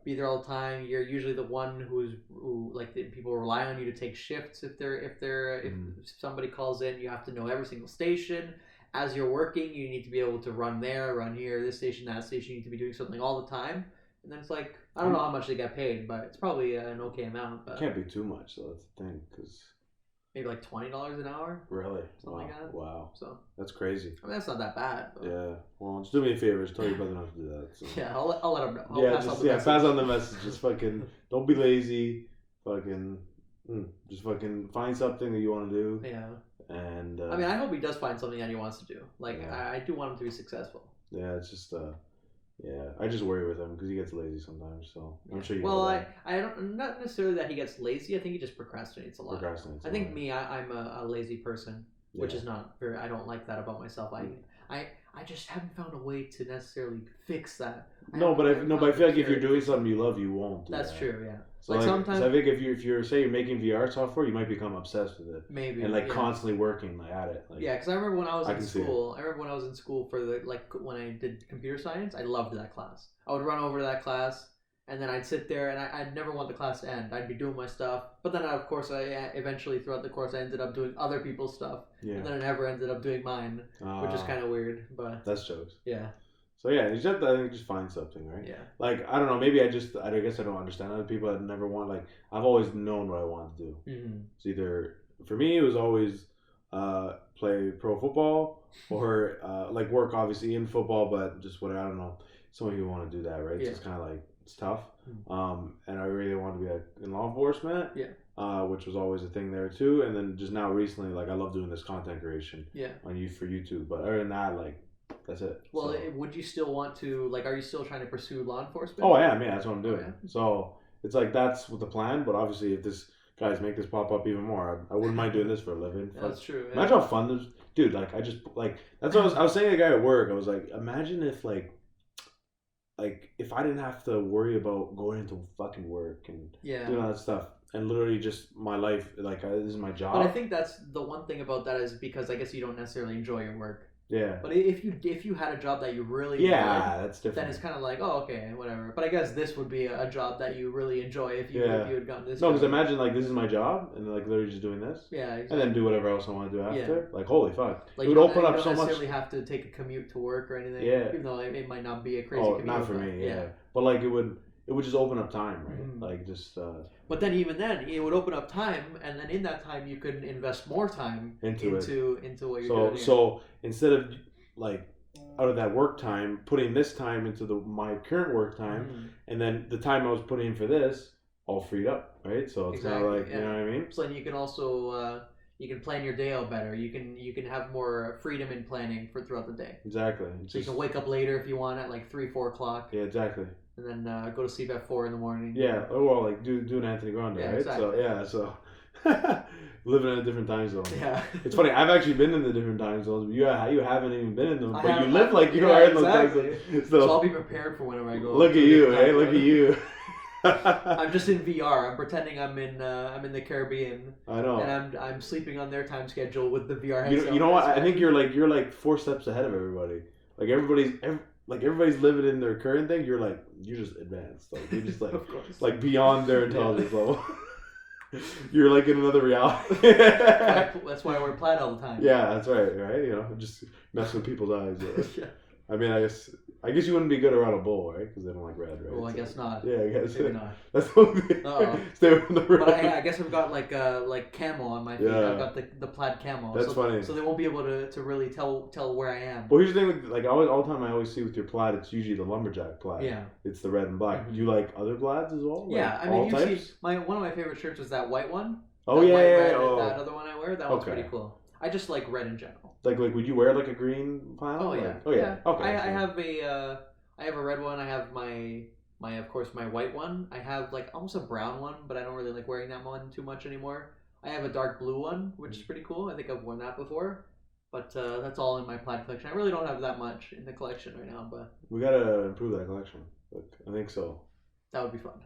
Speaker 2: be there all the time. You're usually the one who like people rely on you to take shifts if somebody calls in. You have to know every single station. As you're working, you need to be able to run there, run here, this station, that station. You need to be doing something all the time. And then it's like, I don't know how much they get paid, but it's probably an okay amount. But
Speaker 1: it can't be too much, though. That's the thing, because
Speaker 2: maybe like $20 an hour.
Speaker 1: Really?
Speaker 2: Something like that.
Speaker 1: Wow.
Speaker 2: So
Speaker 1: that's crazy.
Speaker 2: I mean, that's not that bad. But...
Speaker 1: Yeah. Well, just do me a favor. Just tell your brother not to do that. So.
Speaker 2: Yeah, I'll let him know.
Speaker 1: Pass on the message. Just fucking don't be lazy. Fucking just fucking find something that you want to do.
Speaker 2: Yeah.
Speaker 1: And
Speaker 2: I mean, I hope he does find something that he wants to do. Like, I do want him to be successful.
Speaker 1: Yeah, it's just I just worry with him because he gets lazy sometimes. So I'm sure you.
Speaker 2: Well, I don't, not necessarily that he gets lazy. I think he just procrastinates a lot. I think I'm a lazy person, which is not very. I don't like that about myself. I just haven't found a way to necessarily fix that.
Speaker 1: I feel like if you're doing something you love, you won't.
Speaker 2: That's true. Yeah.
Speaker 1: So like sometimes I think if you're say you're making VR software, you might become obsessed with it.
Speaker 2: Maybe.
Speaker 1: And constantly working at it.
Speaker 2: Because I remember when I was in school. I remember when I was in school for when I did computer science. I loved that class. I would run over to that class, and then I'd sit there, and I'd never want the class to end. I'd be doing my stuff, but then of course I eventually throughout the course I ended up doing other people's stuff, and then I never ended up doing mine, which is kind of weird. But
Speaker 1: that's jokes.
Speaker 2: Yeah.
Speaker 1: So yeah, you just find something, right?
Speaker 2: Yeah.
Speaker 1: Like I don't know, maybe I guess I don't understand other people. I'd never want I've always known what I want to do.
Speaker 2: Mm-hmm.
Speaker 1: It's either for me it was always play pro football or work obviously in football, but just what I don't know. Some of you want to do that, right? It's just kind of it's tough. Mm-hmm. And I really want to be in law enforcement.
Speaker 2: Yeah.
Speaker 1: Which was always a thing there too, and then just now recently, I love doing this content creation.
Speaker 2: Yeah.
Speaker 1: For YouTube, but other than that, that's it.
Speaker 2: Well, would you still want to, are you still trying to pursue law enforcement?
Speaker 1: Oh, I am, yeah, that's what I'm doing.
Speaker 2: Oh, yeah. So,
Speaker 1: it's that's with the plan, but obviously if this guys make this pop up even more, I wouldn't mind doing this for a living.
Speaker 2: That's true. Yeah.
Speaker 1: Imagine how fun this, dude, I just, that's what I was saying to the guy at work, I was like, imagine if, if I didn't have to worry about going into fucking work and doing all that stuff. And literally just my life, this is my job.
Speaker 2: But I think that's the one thing about that is because I guess you don't necessarily enjoy your work.
Speaker 1: Yeah.
Speaker 2: But if you had a job that you really enjoyed,
Speaker 1: that's different.
Speaker 2: Then it's kind of okay, whatever. But I guess this would be a job that you really enjoy if you had gotten this. No,
Speaker 1: because imagine this is my job and literally just doing this.
Speaker 2: Yeah, exactly.
Speaker 1: And then do whatever else I want to do after.
Speaker 2: Yeah.
Speaker 1: Holy fuck! It would open up so much.
Speaker 2: You don't necessarily have to take a commute to work or anything.
Speaker 1: Yeah.
Speaker 2: Even though it might not be a crazy commute.
Speaker 1: Not for me. Yeah. But it would just open up time, right?
Speaker 2: Mm-hmm. But then even then, it would open up time, and then in that time, you could invest more time into what you're doing. So
Speaker 1: instead of out of that work time, putting this time into my current work time, and then the time I was putting in for this, all freed up, right? So it's kind of you know what I mean.
Speaker 2: So then you can also you can plan your day out better. You can have more freedom in planning throughout the day.
Speaker 1: Exactly.
Speaker 2: So you can wake up later if you want at 3-4 o'clock.
Speaker 1: Yeah, exactly.
Speaker 2: And then go to sleep at 4 in the morning.
Speaker 1: Yeah, or do an Anthony Grande, right?
Speaker 2: Exactly.
Speaker 1: So living in a different time zone.
Speaker 2: Yeah.
Speaker 1: It's funny. I've actually been in the different time zones, but you haven't even been in them. But you live you are in those time zones.
Speaker 2: So I'll be prepared for whenever I go.
Speaker 1: Look at you, hey! Look at you.
Speaker 2: I'm just in VR. I'm pretending I'm in the Caribbean.
Speaker 1: I know.
Speaker 2: And I'm sleeping on their time schedule with the VR headset.
Speaker 1: You know what? I think you're 4 steps ahead of everybody. Everybody's living in their current thing. You're just advanced. You're just
Speaker 2: of course.
Speaker 1: Beyond their intelligence level. You're in another reality.
Speaker 2: That's why I wear plaid all the time.
Speaker 1: Yeah, that's right. Right? Just messing with people's eyes. Yeah. I mean, I guess you wouldn't be good around a bull, right? Because they don't like red, right?
Speaker 2: Well, I guess not.
Speaker 1: Yeah, I guess.
Speaker 2: Maybe not.
Speaker 1: That's the only thing. Stay away from the red.
Speaker 2: But I guess I've got camo on my feet. Yeah. I've got the plaid camo.
Speaker 1: That's funny.
Speaker 2: So they won't be able to really tell where I am.
Speaker 1: Well, here's the thing with all the time I always see with your plaid, it's usually the lumberjack plaid.
Speaker 2: Yeah.
Speaker 1: It's the red and black.
Speaker 2: Mm-hmm.
Speaker 1: Do you like other plaids as well?
Speaker 2: Yeah, I mean, you see, one of my favorite shirts is that white one.
Speaker 1: Oh yeah,
Speaker 2: red, that other one I wear. That one's pretty cool. I just like red in general.
Speaker 1: Would you wear a green flannel?
Speaker 2: Oh yeah.
Speaker 1: Oh yeah. Okay.
Speaker 2: I have a red one. I have my of course my white one. I have almost a brown one, but I don't really like wearing that one too much anymore. I have a dark blue one, which is pretty cool. I think I've worn that before. But that's all in my plaid collection. I really don't have that much in the collection right now, but
Speaker 1: we gotta improve that collection. I think so.
Speaker 2: That would be fun.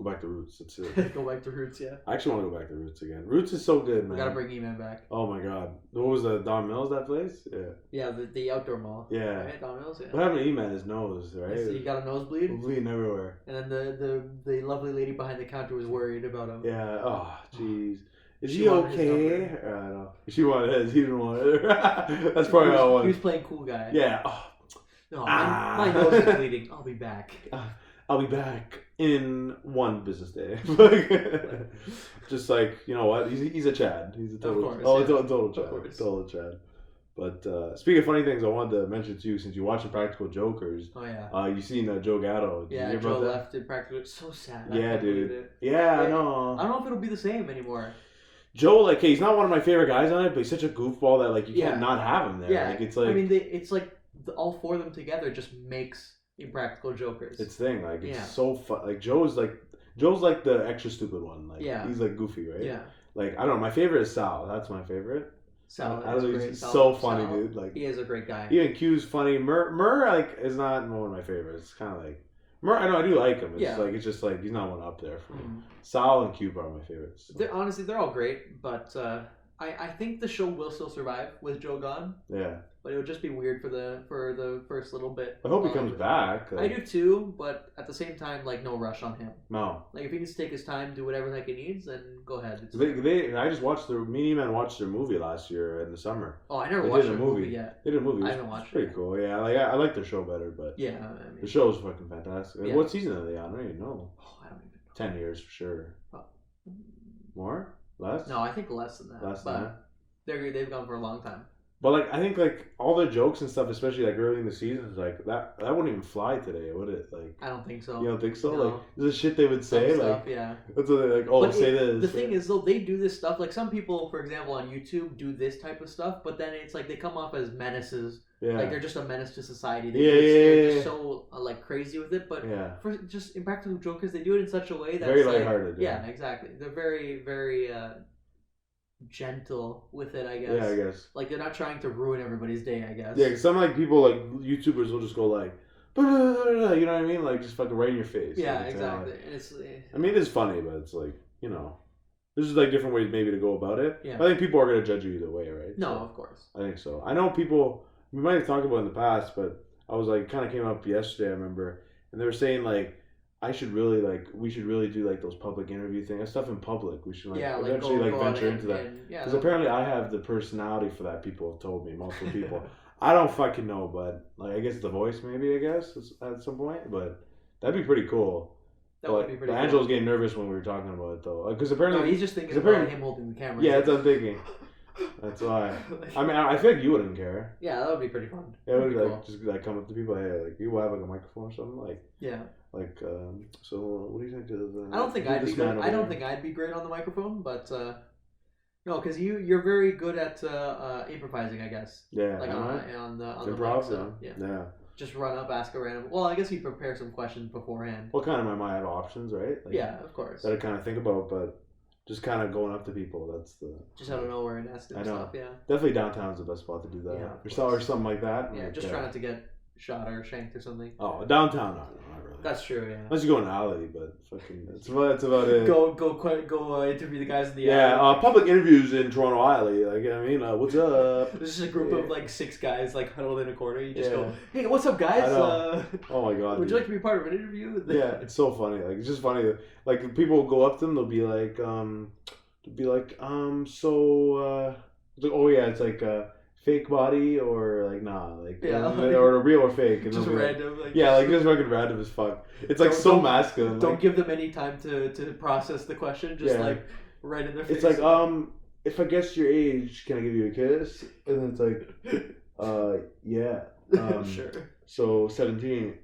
Speaker 1: Go back to Roots. That's it.
Speaker 2: Go back to Roots, yeah.
Speaker 1: I actually want to go back to Roots again. Roots is so good, man.
Speaker 2: We gotta bring E-Man back.
Speaker 1: Oh my god. What was the Don Mills, that place? Yeah.
Speaker 2: Yeah, the outdoor mall.
Speaker 1: Yeah.
Speaker 2: Right? Don Mills, yeah.
Speaker 1: What happened to E-Man? His nose, right?
Speaker 2: So he got a nosebleed?
Speaker 1: Bleeding everywhere.
Speaker 2: And then the lovely lady behind the counter was worried about him.
Speaker 1: Yeah. Oh, jeez. Is he okay? I don't know. She wanted his. He didn't want it. That's probably how it was.
Speaker 2: He was playing cool guy.
Speaker 1: Yeah. Oh.
Speaker 2: No, my nose is bleeding. I'll be back.
Speaker 1: I'll be back in one business day. Just like, you know what? He's a Chad. He's a total, total Chad. Total Chad. But speaking of funny things, I wanted to mention to you, since you're watching Practical Jokers.
Speaker 2: Oh yeah.
Speaker 1: You seen Joe Gatto?
Speaker 2: Yeah, Joe left Impractical. It's so sad.
Speaker 1: Yeah, dude. Yeah, I know.
Speaker 2: I don't know if it'll be the same anymore.
Speaker 1: Joe, like, hey, he's not one of my favorite guys on it, but he's such a goofball that like you can't not have him there.
Speaker 2: Yeah,
Speaker 1: like, it's like,
Speaker 2: I mean, it's like all four of them together just makes Impractical Jokers.
Speaker 1: It's thing, like, it's so fun. Like Joe's like the extra stupid one. Like, he's like goofy, right? Yeah. Like, I don't know. My favorite is Sal. That's my favorite.
Speaker 2: Sal,
Speaker 1: he's so funny, dude. Like,
Speaker 2: he is a great guy.
Speaker 1: Even Q's funny. Murr like is not one of my favorites. It's kind of like Murr. I know I do like him. It's just like he's not one up there for me. Sal and Q are my favorites. So.
Speaker 2: They're all great, but I think the show will still survive with Joe gone.
Speaker 1: Yeah.
Speaker 2: But it would just be weird for the first little bit.
Speaker 1: I hope he comes back.
Speaker 2: Like, I do too, but at the same time, like, no rush on him.
Speaker 1: No.
Speaker 2: Like, if he needs to take his time, do whatever the heck he needs, then go ahead.
Speaker 1: I just watched me and E-Man watched their movie last year in the summer.
Speaker 2: Oh, I never watched their movie yet.
Speaker 1: They did a movie.
Speaker 2: I haven't watched it.
Speaker 1: Pretty cool. Yeah, like I like their show better, but
Speaker 2: yeah, I mean,
Speaker 1: the show's fucking fantastic.
Speaker 2: Yeah.
Speaker 1: What season are they on? I don't even know.
Speaker 2: Oh, I don't even know.
Speaker 1: 10 years for sure. More? Less?
Speaker 2: No, I think less than that.
Speaker 1: Less than that.
Speaker 2: They've gone for a long time.
Speaker 1: But like I think like all the jokes and stuff, especially like early in the seasons, like that wouldn't even fly today, would it? Like
Speaker 2: I don't think so.
Speaker 1: You don't think so?
Speaker 2: No.
Speaker 1: Like this is shit they would say.
Speaker 2: Some
Speaker 1: like
Speaker 2: stuff, yeah.
Speaker 1: That's what they like. Oh, say this.
Speaker 2: The thing is though, they do this stuff. Like some people, for example, on YouTube do this type of stuff, but then it's like they come off as menaces. Yeah. Like they're just a menace to society. They're just so like crazy with it. But for just Impractical Jokers, they do it in such a way that's
Speaker 1: very
Speaker 2: like,
Speaker 1: lighthearted.
Speaker 2: Yeah, exactly. They're very, very gentle with it, I guess.
Speaker 1: Yeah, I guess.
Speaker 2: Like they're not trying to ruin everybody's day, I guess.
Speaker 1: Yeah, because some like people, like YouTubers, will just go like, you know what I mean? Like just fucking right in your face.
Speaker 2: Yeah,
Speaker 1: like,
Speaker 2: exactly. And it's.
Speaker 1: I mean, it is funny, but it's like, you know, there's just like different ways maybe to go about it.
Speaker 2: Yeah.
Speaker 1: I think people are gonna judge you either way, right?
Speaker 2: No, of course.
Speaker 1: I think so. I know people. We might have talked about it in the past, but I was like, kind of came up yesterday. I remember, and they were saying like, we should really do like those public interview things, stuff in public. We should like eventually go venture into that. Because apparently I have the personality for that. People have told me, multiple people. I don't fucking know, but like I guess The Voice maybe, I guess at some point, but that'd be pretty cool.
Speaker 2: That would be pretty cool.
Speaker 1: Angela's getting nervous when we were talking about it though, because apparently
Speaker 2: he's just thinking about him holding the camera.
Speaker 1: Yeah, that's what I'm thinking. That's why. I mean, I feel like you wouldn't care.
Speaker 2: Yeah, that would be pretty fun.
Speaker 1: Yeah, it would be like cool. Just like come up to people, hey, like you have like a microphone or something, like like so. What do you think of?
Speaker 2: I don't think I'd be good. I don't think I'd be great on the microphone, but no, because you're very good at improvising, I guess.
Speaker 1: Yeah,
Speaker 2: like on the
Speaker 1: improv.
Speaker 2: So, yeah. Just run up, ask a random. Well, I guess you prepare some questions beforehand.
Speaker 1: Well, kind of I have options, right? Like,
Speaker 2: yeah, of course.
Speaker 1: That I kind of think about, but. Just kind of going up to people. That's the.
Speaker 2: Just out of nowhere and asking stuff. Yeah.
Speaker 1: Definitely downtown's the best spot to do that. Yeah. Or something like that.
Speaker 2: Yeah. Like, just try not to get shot or shanked or something.
Speaker 1: Oh, downtown, not really.
Speaker 2: That's true. Yeah.
Speaker 1: Unless you go in an alley, but fucking that's about it.
Speaker 2: Go interview the guys in the
Speaker 1: alley.
Speaker 2: Yeah.
Speaker 1: Public interviews in Toronto Alley. Like I mean, what's up?
Speaker 2: There's just a group of like 6 guys like huddled in a corner. You just go, hey, what's up, guys?
Speaker 1: Oh my god.
Speaker 2: Would you like to be part of an interview?
Speaker 1: Yeah, it's so funny. Like it's just funny. Like people will go up to them. They'll be like, oh yeah, it's like a fake body or like nah, like or a real or fake, and
Speaker 2: just random,
Speaker 1: like just fucking random as fuck. It's like so masculine.
Speaker 2: Don't give them any time to process the question. Just like right in their face.
Speaker 1: It's like if I guess your age, can I give you a kiss? And then it's like, yeah,
Speaker 2: sure.
Speaker 1: So 17.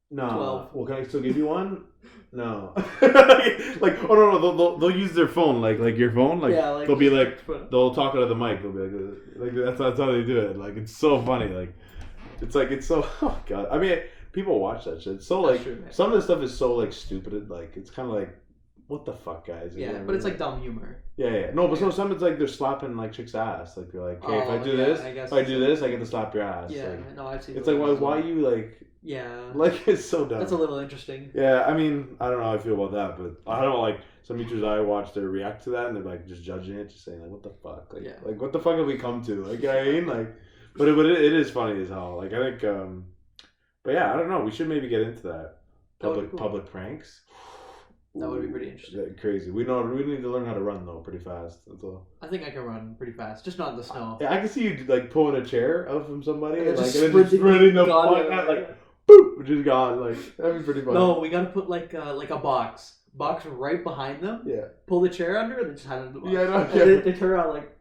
Speaker 1: No.
Speaker 2: 12.
Speaker 1: Well, can I still give you one? No. Like, oh no, they'll use their phone, like your phone, like they'll be like, they'll talk out of the mic, they'll be like that's how they do it. Like it's so funny, like it's so oh god. I mean, people watch that shit. It's so like some of the stuff is so like stupid, like it's kind of like what the fuck, guys?
Speaker 2: Yeah, but it's like dumb humor.
Speaker 1: Yeah. No, but some it's like they're slapping like chicks' ass. Like they're like, hey, if I do this, I get to slap your ass.
Speaker 2: Yeah,
Speaker 1: like,
Speaker 2: no, I've seen.
Speaker 1: It's like why you like.
Speaker 2: Yeah.
Speaker 1: Like it's so dumb.
Speaker 2: That's a little interesting.
Speaker 1: Yeah, I mean, I don't know how I feel about that, but I don't know, like some YouTubers I watch, they react to that and they're like just judging it, just saying like, what the fuck, like what the fuck have we come to? Like, you know what I mean, like, but it is funny as hell. Like I think, but yeah, I don't know. We should maybe get into that public pranks.
Speaker 2: That would be pretty interesting.
Speaker 1: Crazy. We need to learn how to run though, pretty fast. That's all.
Speaker 2: I think I can run pretty fast, just not in the snow.
Speaker 1: Yeah, I can see you like pulling a chair out from somebody and
Speaker 2: just
Speaker 1: sprinting the fuck out, like. Boop! Just gone. Like that'd be pretty funny.
Speaker 2: No, we gotta put like a box right behind them.
Speaker 1: Yeah.
Speaker 2: Pull the chair under and then just hide it in the box.
Speaker 1: Yeah, I know.
Speaker 2: And they turn around like,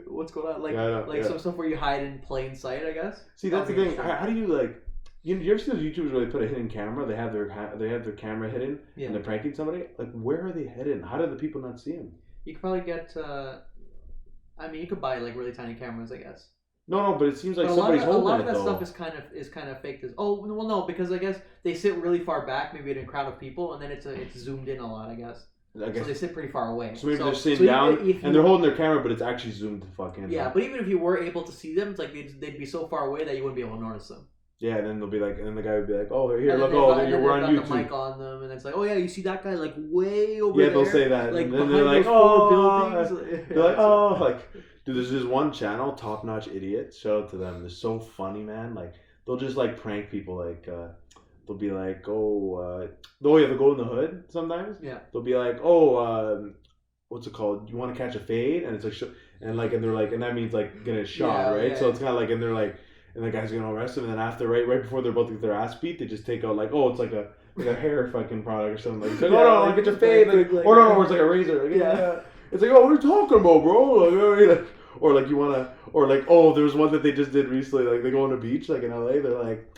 Speaker 2: what's going on? Like some stuff where you hide in plain sight, I guess.
Speaker 1: See, that's the thing. How do you like? You ever see those YouTubers where they put a hidden camera? They have their camera hidden and they're pranking somebody. Like, where are they hidden? How do the people not see them?
Speaker 2: You could probably get. I mean, you could buy like really tiny cameras, I guess.
Speaker 1: No, but it seems like somebody's holding it. A lot of that
Speaker 2: stuff is kind of fake. Oh well, no, because I guess they sit really far back, maybe in a crowd of people, and then it's zoomed in a lot, I guess. So they sit pretty far away.
Speaker 1: So maybe they're sitting down and they're holding their camera, but it's actually zoomed the fuck in.
Speaker 2: Yeah, but even if you were able to see them, it's like they'd be so far away that you wouldn't be able to notice them.
Speaker 1: Yeah, and then they'll be like, and then the guy would be like, "Oh, here, look, we're on YouTube."
Speaker 2: The mic on them, and it's like, "Oh yeah, you see that guy like way over
Speaker 1: there?"
Speaker 2: Yeah,
Speaker 1: they'll say that,
Speaker 2: like
Speaker 1: and then they're like,
Speaker 2: buildings.
Speaker 1: They're like, "Oh, like." Dude, there's this one channel, Top Notch Idiots. Shout out to them. They're so funny, man. Like, they'll just like prank people. Like, they'll be like, they'll go in the hood sometimes.
Speaker 2: Yeah.
Speaker 1: They'll be like, what's it called? You want to catch a fade? And it's like, and they're like, and that means like getting a shot, right? Yeah. So it's kind of like, and they're like, and the guy's gonna arrest them, and then after, right before they're about to get their ass beat, they just take out like, it's like a hair fucking product or something. Like, no, get your fade. Or it's like a razor. Like, yeah. It's like, what are you talking about, bro? Like, or like you wanna, or like, there was one that they just did recently. Like they go on a beach, like in LA. They're like,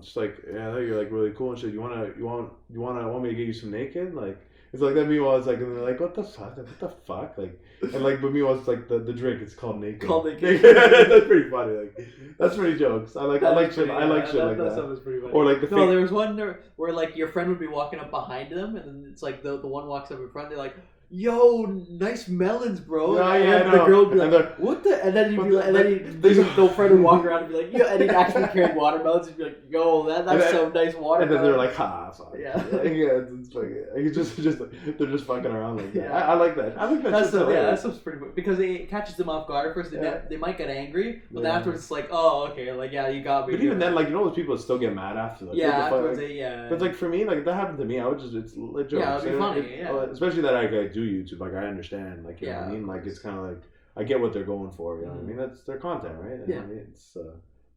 Speaker 1: just like, yeah, you're like really cool and shit. You want me to get you some naked? Like it's like that. Meanwhile, it's like, and they're like, what the fuck, like, and like, but meanwhile, it's like the drink. It's called naked. That's pretty funny. Like that's pretty jokes. I like shit like that. That stuff is pretty funny. Or like
Speaker 2: there was one where like your friend would be walking up behind them, and then it's like the one walks up in front. They're like, yo, nice melons, bro. And the girl would be like, what the? And then the friend would walk around and be like, yo, and he'd actually carry watermelons and be like, yo, that's some nice watermelon.
Speaker 1: And then they're like, sorry.
Speaker 2: Yeah.
Speaker 1: It's like, it's just they're just fucking around like that. Yeah. I like that. I think that's
Speaker 2: that stuff's pretty good because it catches them off guard at first. They might get angry, but then afterwards it's like, oh, okay, like, yeah, you got me.
Speaker 1: But even then, like, those people that still get mad after. Like,
Speaker 2: afterwards,
Speaker 1: But it's like, for me, like, that happened to me. I would just, it's jokes.
Speaker 2: Yeah, it'd be funny,
Speaker 1: especially that I do YouTube, like I understand, like, you know what I mean, like it's kind of like I get what they're going for, you know what I mean, that's their content, right? You know what I mean? It's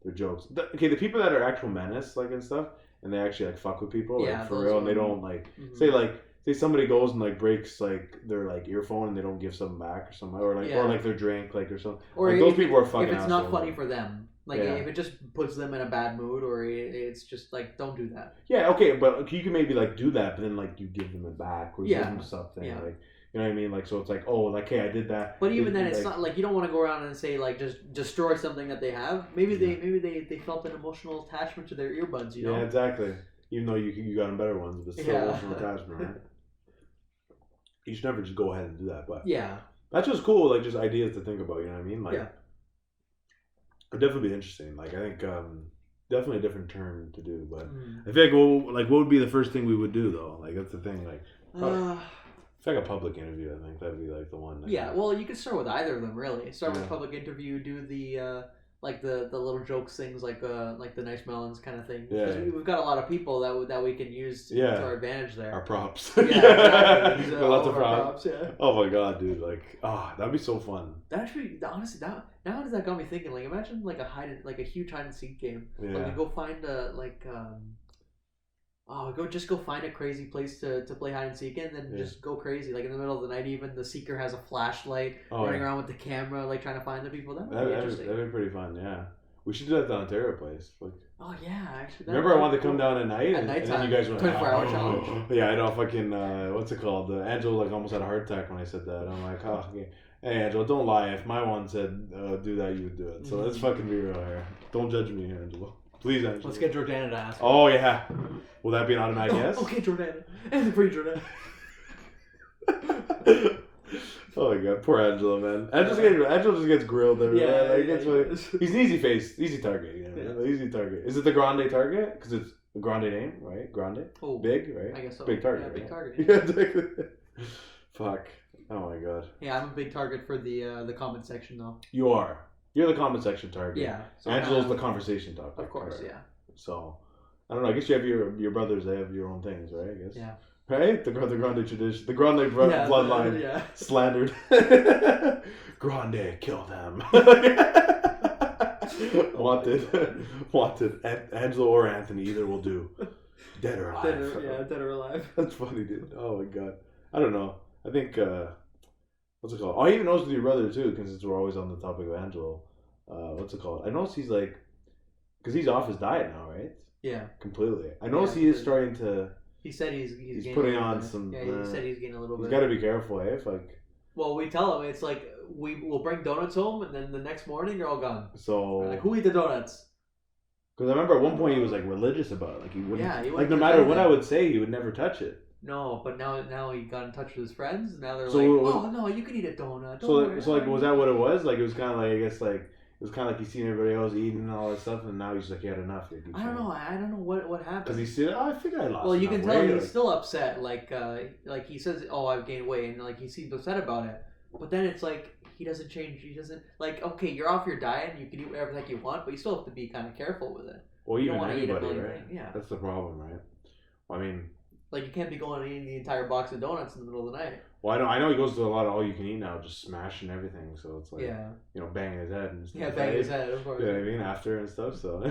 Speaker 1: their jokes. The people that are actual menace, like, and stuff, and they actually like fuck with people, like, for real, and they don't like say somebody goes and like breaks like their like earphone and they don't give something back or something, or like their drink, like, or something, or like, those people are fucking
Speaker 2: if it's
Speaker 1: assholes.
Speaker 2: Not funny for them. Like, if it just puts them in a bad mood, or it's just like, don't do that.
Speaker 1: Yeah, okay, but you can maybe like do that, but then like you give them it back, or give them something, like, you know what I mean? Like, so it's like, like, hey, I did that.
Speaker 2: But even then, it's not like, you don't want to go around and say like, just destroy something that they have. Maybe they felt an emotional attachment to their earbuds, you know?
Speaker 1: Yeah, exactly. Even though you got them better ones, but still emotional attachment, right? You should never just go ahead and do that, but that's just cool. Like, just ideas to think about. You know what I mean? Like, it'd definitely be interesting. Like, I think definitely a different turn to do, but I feel like what would be the first thing we would do though? Like, that's the thing. Like, it's like a public interview. I think that'd be like the one.
Speaker 2: Well, you could start with either of them, really. Start with a public interview. Do the like the little jokes things, like the nice melons kind of thing.
Speaker 1: Yeah,
Speaker 2: we've got a lot of people that we can use to our advantage there.
Speaker 1: Our props.
Speaker 2: Exactly.
Speaker 1: Lots of props. Oh my god, dude! Like, that'd be so fun.
Speaker 2: That actually, honestly, now that got me thinking. Like, imagine like a huge hide and seek game.
Speaker 1: Yeah.
Speaker 2: Like, you go find go find a crazy place to play hide and seek in, and then just go crazy. Like, in the middle of the night, even the seeker has a flashlight, running around with the camera, like, trying to find the people. That would be interesting.
Speaker 1: That'd be pretty fun, yeah. We should do that at the Ontario place. Like,
Speaker 2: actually.
Speaker 1: Remember I wanted to come down at night?
Speaker 2: At nighttime.
Speaker 1: And then you guys went,
Speaker 2: 24-hour challenge.
Speaker 1: Yeah, I know, fucking, what's it called? Angela, like, almost had a heart attack when I said that. I'm like, okay. Hey, Angela, don't lie. If my one said do that, you would do it. So let's fucking be real here. Don't judge me here, Angela. Please, Angela.
Speaker 2: Let's get Jordana to ask.
Speaker 1: Oh, yeah. Will that be an automatic yes?
Speaker 2: Okay, Jordana. Anything for you, Jordana.
Speaker 1: Oh my god, poor Angelo, man. Angelo just gets grilled everywhere. He's an easy target. Easy target. Is it the Grande target? Because it's a Grande name, right? Grande.
Speaker 2: Oh,
Speaker 1: big, right?
Speaker 2: I guess so.
Speaker 1: Big target.
Speaker 2: Yeah, big
Speaker 1: right?
Speaker 2: target.
Speaker 1: Yeah. Fuck. Oh my god.
Speaker 2: Yeah, I'm a big target for the comment section though.
Speaker 1: You are. You're the comment section target.
Speaker 2: Yeah.
Speaker 1: So Angelo's the conversation topic.
Speaker 2: Of course,
Speaker 1: target.
Speaker 2: yeah.
Speaker 1: So, I don't know. I guess you have your brothers. They have your own things, right? I guess.
Speaker 2: Yeah.
Speaker 1: Right? The Grande tradition. The Grande bloodline slandered. Grande, kill them. Wanted. Angelo or Anthony, either will do. Dead or alive.
Speaker 2: Dead or alive.
Speaker 1: That's funny, dude. Oh my god. I don't know. I think, what's it called? Oh, he even knows with your brother too, since we're always on the topic of Angelo. What's it called? I noticed he's like, because he's off his diet now, right?
Speaker 2: Yeah.
Speaker 1: Completely. I noticed he is starting to.
Speaker 2: He said he's
Speaker 1: putting on some.
Speaker 2: Yeah, he said he's getting a little bit.
Speaker 1: He's got to be careful, eh? If like.
Speaker 2: Well, we tell him it's like we'll bring donuts home, and then the next morning they're all gone.
Speaker 1: So.
Speaker 2: We're like, who eat the donuts?
Speaker 1: Because I remember at one point he was like religious about it, like he wouldn't.
Speaker 2: Yeah, he
Speaker 1: like no matter what I would say, he would never touch it.
Speaker 2: No, but now he got in touch with his friends. Now they're oh no, you can eat a donut.
Speaker 1: So like, was that what it was? Like it was kind of like I guess like. It was kind of like he's seen everybody else eating and all that stuff, and now he's like, he had enough.
Speaker 2: I don't know what happened.
Speaker 1: Because he said, I think I lost.
Speaker 2: Well, you can tell
Speaker 1: weight.
Speaker 2: he's still upset. Like he says, oh, I've gained weight, and like he seems upset about it. But then it's like he doesn't change. He doesn't like. Okay, you're off your diet, and you can eat whatever the heck you want, but you still have to be kind of careful with it.
Speaker 1: Well,
Speaker 2: you
Speaker 1: even anybody, right?
Speaker 2: Yeah,
Speaker 1: that's the problem, right? Well, I mean,
Speaker 2: like you can't be going and eating the entire box of donuts in the middle of the night.
Speaker 1: Well, I know he goes to a lot of all you can eat now, just smashing everything. So it's like, banging his head and stuff.
Speaker 2: Yeah, banging his head, of course.
Speaker 1: You know what I mean? After and stuff. So,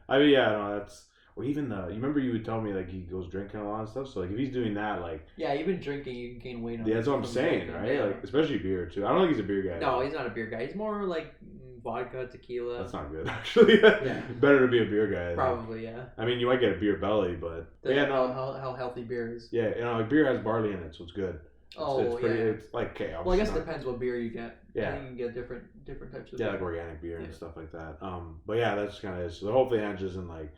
Speaker 1: I mean, that's. Or even you remember you would tell me like he goes drinking a lot and stuff. So like if he's doing that, like.
Speaker 2: Yeah, even drinking, you can gain weight on.
Speaker 1: Yeah, that's what I'm saying, drinking, right? Yeah. Like especially beer too. I don't think he's a beer guy.
Speaker 2: No, he's not a beer guy. He's more like vodka, tequila.
Speaker 1: That's not good, actually.
Speaker 2: Yeah.
Speaker 1: Better to be a beer guy.
Speaker 2: Probably, yeah.
Speaker 1: I mean, you might get a beer belly, but
Speaker 2: how healthy beer is.
Speaker 1: Yeah, like beer has barley in it, so it's good. It's like okay.
Speaker 2: Well, I guess it depends what beer you get.
Speaker 1: Yeah,
Speaker 2: I think you can get different types of beer.
Speaker 1: Like organic beer and stuff like that. But yeah, that's kind of it. So hopefully Ange isn't like,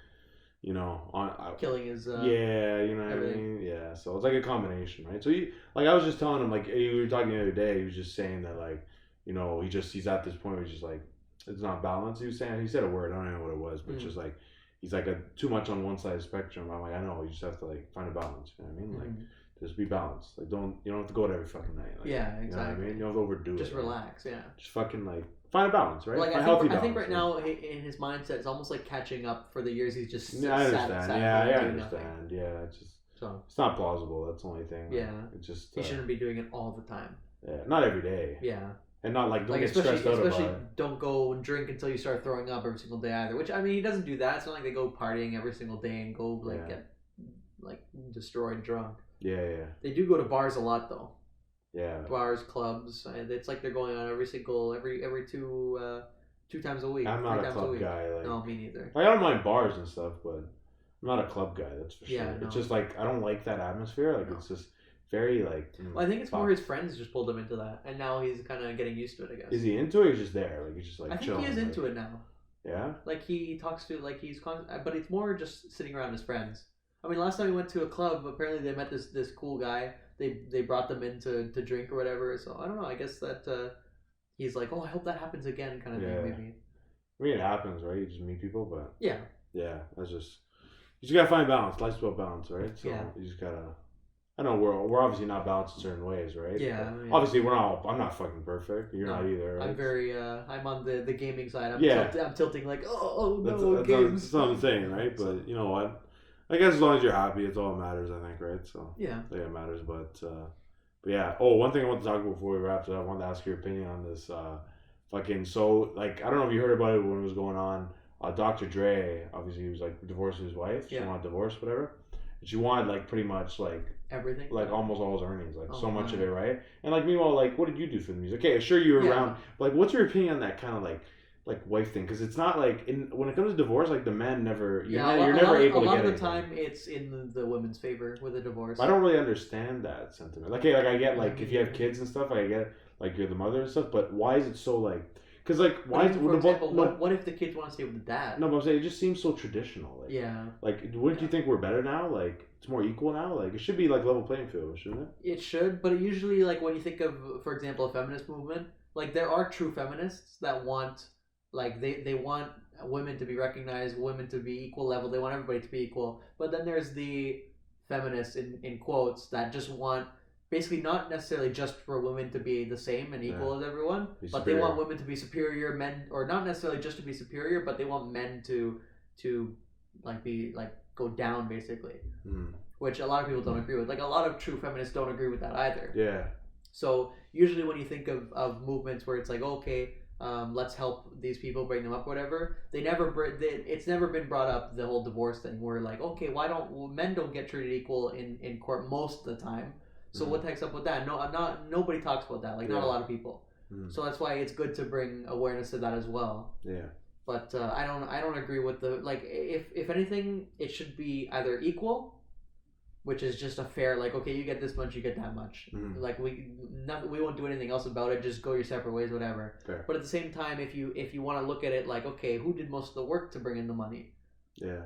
Speaker 2: killing his.
Speaker 1: Yeah, you know what I mean. Yeah, so it's like a combination, right? So I was just telling him like we were talking the other day. He was just saying that like, he's at this point where he's just like it's not balanced. He said a word. I don't know what it was, but just like he's like too much on one side of the spectrum. I'm like I know you just have to like find a balance. You know what I mean? Like. Just be balanced. Like you don't have to go out every fucking night. Like,
Speaker 2: yeah, exactly.
Speaker 1: You know what I mean? You don't have to overdo
Speaker 2: just
Speaker 1: it.
Speaker 2: Just relax, yeah.
Speaker 1: Just fucking like find a balance, right?
Speaker 2: Like
Speaker 1: I
Speaker 2: think right now in his mindset, it's almost like catching up for the years he's just.
Speaker 1: Yeah, I understand. I understand. Yeah, it's just it's not plausible. That's the only thing.
Speaker 2: Yeah,
Speaker 1: it's just
Speaker 2: he shouldn't be doing it all the time.
Speaker 1: Yeah, not every day.
Speaker 2: Yeah.
Speaker 1: And not like don't get stressed out about it.
Speaker 2: Don't go and drink until you start throwing up every single day either. Which I mean, he doesn't do that. It's not like they go partying every single day and go get destroyed drunk.
Speaker 1: Yeah.
Speaker 2: They do go to bars a lot though.
Speaker 1: Yeah.
Speaker 2: Bars, clubs. It's like they're going on every 2 times a week.
Speaker 1: I'm not a club guy. Like,
Speaker 2: no, me neither.
Speaker 1: I don't mind bars and stuff, but I'm not a club guy. That's for sure.
Speaker 2: Yeah, no.
Speaker 1: It's just like I don't like that atmosphere. Like it's just very like.
Speaker 2: Well, I think it's more his friends just pulled him into that, and now he's kind of getting used to it. I guess.
Speaker 1: Is he into it? Or just there? Like he's just like.
Speaker 2: I think
Speaker 1: chilling,
Speaker 2: he is into it now.
Speaker 1: Yeah.
Speaker 2: Like he talks to but it's more just sitting around his friends. I mean, last time we went to a club, apparently they met this cool guy. They brought them in to drink or whatever. So I don't know. I guess that he's like, oh, I hope that happens again, kind of thing. Maybe.
Speaker 1: I mean, it happens, right? You just meet people, but
Speaker 2: yeah,
Speaker 1: that's just you just gotta find balance. Life's about balance, right? So you just gotta. I know we're obviously not balanced in certain ways, right?
Speaker 2: Yeah.
Speaker 1: Obviously, I'm not fucking perfect. You're not either. Right?
Speaker 2: I'm very. I'm on the gaming side. I'm tilting like games.
Speaker 1: That's what I'm saying, right? But you know what? I guess as long as you're happy, it's all that matters. I think, right? So
Speaker 2: yeah,
Speaker 1: I think it matters. But yeah. Oh, one thing I want to talk about before we wrap it up, I wanted to ask your opinion on this. So like I don't know if you heard about it when it was going on. Dr. Dre, obviously, he was like divorced with his wife. She wanted divorce, whatever. And she wanted like pretty much like
Speaker 2: everything,
Speaker 1: like almost all his earnings, like so much of it, right? And like meanwhile, like what did you do for the music? Okay, sure you were around, but like what's your opinion on that kind of like wife thing? Because it's not like when it comes to divorce, like the man never you're never able to get it. A lot of the time,
Speaker 2: it's in the women's favor with a divorce.
Speaker 1: I don't really understand that sentiment. Like, hey, like I get like if you have kids and stuff, I get like you're the mother and stuff, but why is it so like? Because like, why?
Speaker 2: For example, what if the kids want to stay with the dad?
Speaker 1: No, but I'm saying it just seems so traditional. Like,
Speaker 2: yeah.
Speaker 1: Like, wouldn't you think we're better now? Like, it's more equal now. Like, it should be like level playing field, shouldn't it?
Speaker 2: It should, but it usually, like, when you think of, for example, a feminist movement, like, there are true feminists that want, like, they want women to be recognized, women to be equal level. They want everybody to be equal. But then there's the feminists in quotes that just want basically not necessarily just for women to be the same and equal as everyone, but they want women to be superior, men, or not necessarily just to be superior, but they want men to like be like go down basically, which a lot of people don't agree with. Like a lot of true feminists don't agree with that either.
Speaker 1: Yeah.
Speaker 2: So usually when you think of movements where it's like, okay, let's help these people, bring them up, whatever. It's never been brought up, the whole divorce thing, where like, okay, why don't men don't get treated equal in court most of the time? So what the heck's up with that? Nobody talks about that. Like not a lot of people. So that's why it's good to bring awareness to that as well.
Speaker 1: Yeah.
Speaker 2: But I don't agree with the like. If anything, it should be either equal, which is just a fair, like, okay, you get this much, you get that much. Like we won't do anything else about it. Just go your separate ways, whatever.
Speaker 1: Fair.
Speaker 2: But at the same time, if you want to look at it like, okay, who did most of the work to bring in the money?
Speaker 1: Yeah.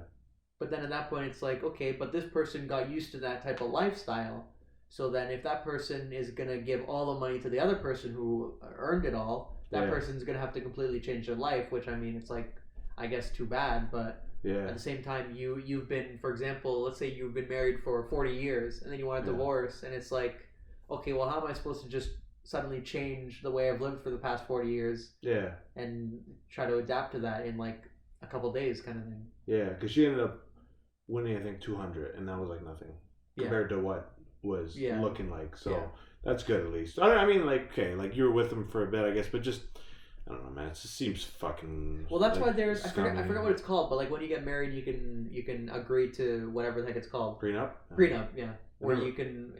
Speaker 2: But then at that point, it's like, okay, but this person got used to that type of lifestyle. So then if that person is going to give all the money to the other person who earned it all, that person's going to have to completely change their life, which, I mean, it's like, I guess too bad, but at the same time, you've been, for example, let's say you've been married for 40 years and then you want a divorce, and it's like, okay, well, how am I supposed to just suddenly change the way I've lived for the past 40 years and try to adapt to that in like a couple days kind of thing?
Speaker 1: Yeah, because she ended up winning, I think, 200, and that was like nothing compared to what was looking like. So that's good at least. I mean, like, okay, like you were with him for a bit, I guess, but just, I don't know, man. It just seems fucking.
Speaker 2: Well, that's why there's. I forgot what it's called, but like when you get married, you can agree to whatever the heck it's called.
Speaker 1: Prenup.
Speaker 2: Prenup, yeah. Where you can.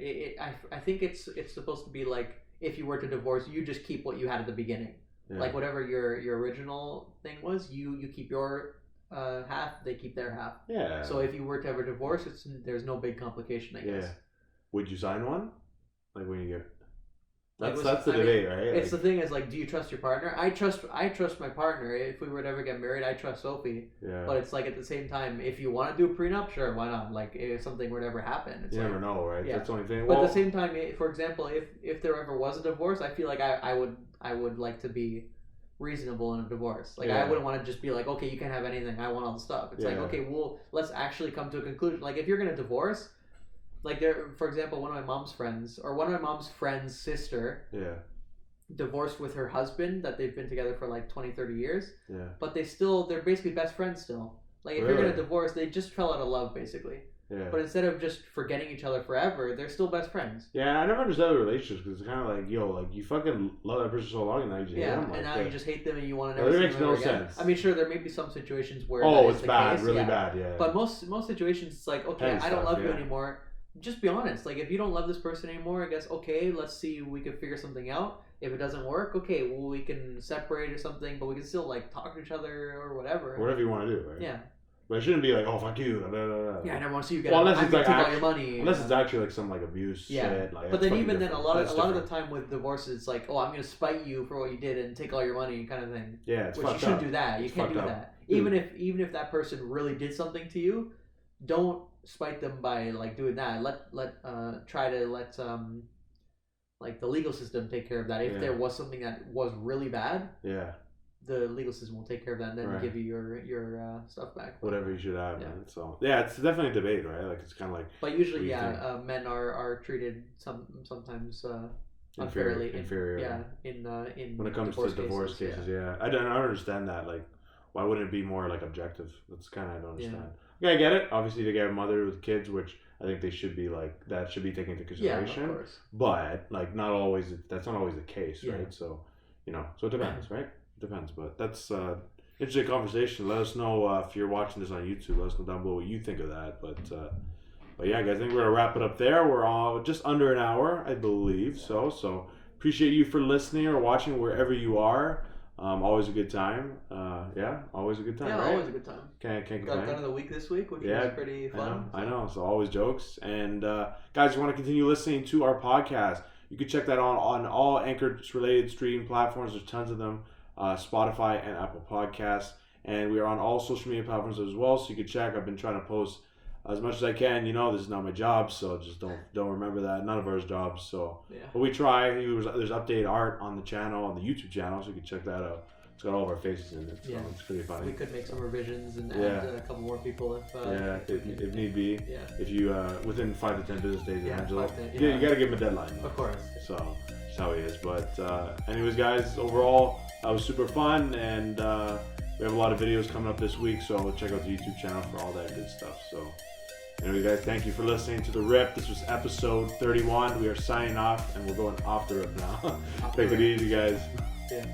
Speaker 2: I think it's supposed to be like, if you were to divorce, you just keep what you had at the beginning. Yeah. Like whatever your original thing was, you keep your half, they keep their half.
Speaker 1: Yeah.
Speaker 2: So if you were to have a divorce, there's no big complication, I guess.
Speaker 1: Yeah. Would you sign one? Like when you get. That's the debate, right?
Speaker 2: It's the thing is like, do you trust your partner? I trust my partner. If we were to ever get married, I trust Sophie. Yeah. But it's like at the same time, if you want to do a prenup, sure, why not? Like if something were to ever happen, it's
Speaker 1: you
Speaker 2: like,
Speaker 1: never know, right? Yeah. That's the only thing.
Speaker 2: But at the same time, for example, if there ever was a divorce, I feel like I would like to be reasonable in a divorce. Like I wouldn't want to just be like, okay, you can't have anything. I want all the stuff. It's like, okay, well, let's actually come to a conclusion. Like if you're gonna divorce. Like there, for example, one of my mom's friend's sister divorced with her husband that they've been together for like 20, 30 years. Yeah. But they're basically best friends still. Like if you're going to divorce, they just fell out of love basically. Yeah. But instead of just forgetting each other forever, they're still best friends.
Speaker 1: Yeah, I never understood the relationships because it's kind of like, yo, like you fucking love that person so long and now you just hate them.
Speaker 2: Like, and now you just hate them and you want to never see them
Speaker 1: again. It makes no sense.
Speaker 2: I mean, sure, there may be some situations where
Speaker 1: it's bad, case, really bad, yeah.
Speaker 2: But most situations, it's like, okay, I don't love you anymore. Just be honest. Like, if you don't love this person anymore, I guess, okay, let's see, we can figure something out. If it doesn't work, okay, well, we can separate or something, but we can still, like, talk to each other or whatever.
Speaker 1: Whatever you want to do, right?
Speaker 2: Yeah.
Speaker 1: But it shouldn't be like, oh, fuck you. Blah, blah, blah.
Speaker 2: Yeah, I never want to see you get take all your money.
Speaker 1: Unless it's actually, like, some, like, abuse shit. Like,
Speaker 2: but then even then, a lot of the time with divorces, it's like, oh, I'm going to spite you for what you did and take all your money kind of thing.
Speaker 1: Yeah, it's
Speaker 2: fucked up. Which you shouldn't do that. You can't do that. Even if that person really did something to you, don't spite them by like doing that. Try to let like the legal system take care of that. If there was something that was really bad, the legal system will take care of that and then give you your stuff back.
Speaker 1: Whatever you should have. Man. So it's definitely a debate, right? Like it's kind of like.
Speaker 2: But usually, men are treated sometimes unfairly.
Speaker 1: Inferior.
Speaker 2: In
Speaker 1: when it comes to divorce cases. I don't understand that. Like, why wouldn't it be more like objective? That's kind of I don't understand. Yeah, I get it. Obviously, they get a mother with kids, which I think they should be like that should be taken into consideration.
Speaker 2: Yeah, of course.
Speaker 1: But like, that's not always the case, right? So, so it depends, right? It depends. But that's interesting conversation. Let us know if you're watching this on YouTube. Let us know down below what you think of that. But yeah, guys, I think we're gonna wrap it up there. We're all just under an hour, I believe. So appreciate you for listening or watching wherever you are. Always a good time. Always a good time.
Speaker 2: Yeah,
Speaker 1: right?
Speaker 2: Always a good time.
Speaker 1: Can't complain.
Speaker 2: Got Gun of the Week this week, which was pretty fun.
Speaker 1: I know. So always jokes. And guys, you want to continue listening to our podcast, you can check that on all Anchor related streaming platforms. There's tons of them. Spotify, and Apple Podcasts. And we are on all social media platforms as well, so you can check. I've been trying to post as much as I can. This is not my job, so just don't remember that. None of ours jobs. So, but we try. There's updated art on the channel, on the YouTube channel, so you can check that out. It's got all of our faces in it, so it's pretty funny.
Speaker 2: We could make some revisions and add a couple more people
Speaker 1: if need be.
Speaker 2: Yeah.
Speaker 1: If you within 5 to 10 business days, Angelo. You gotta give him a deadline.
Speaker 2: Of course.
Speaker 1: So that's how he is. But anyways, guys, overall, that was super fun, and we have a lot of videos coming up this week, so check out the YouTube channel for all that good stuff. So anyway, guys, thank you for listening to The Rip. This was episode 31. We are signing off, and we're going off the rip now. Take it easy, guys.
Speaker 2: Yeah.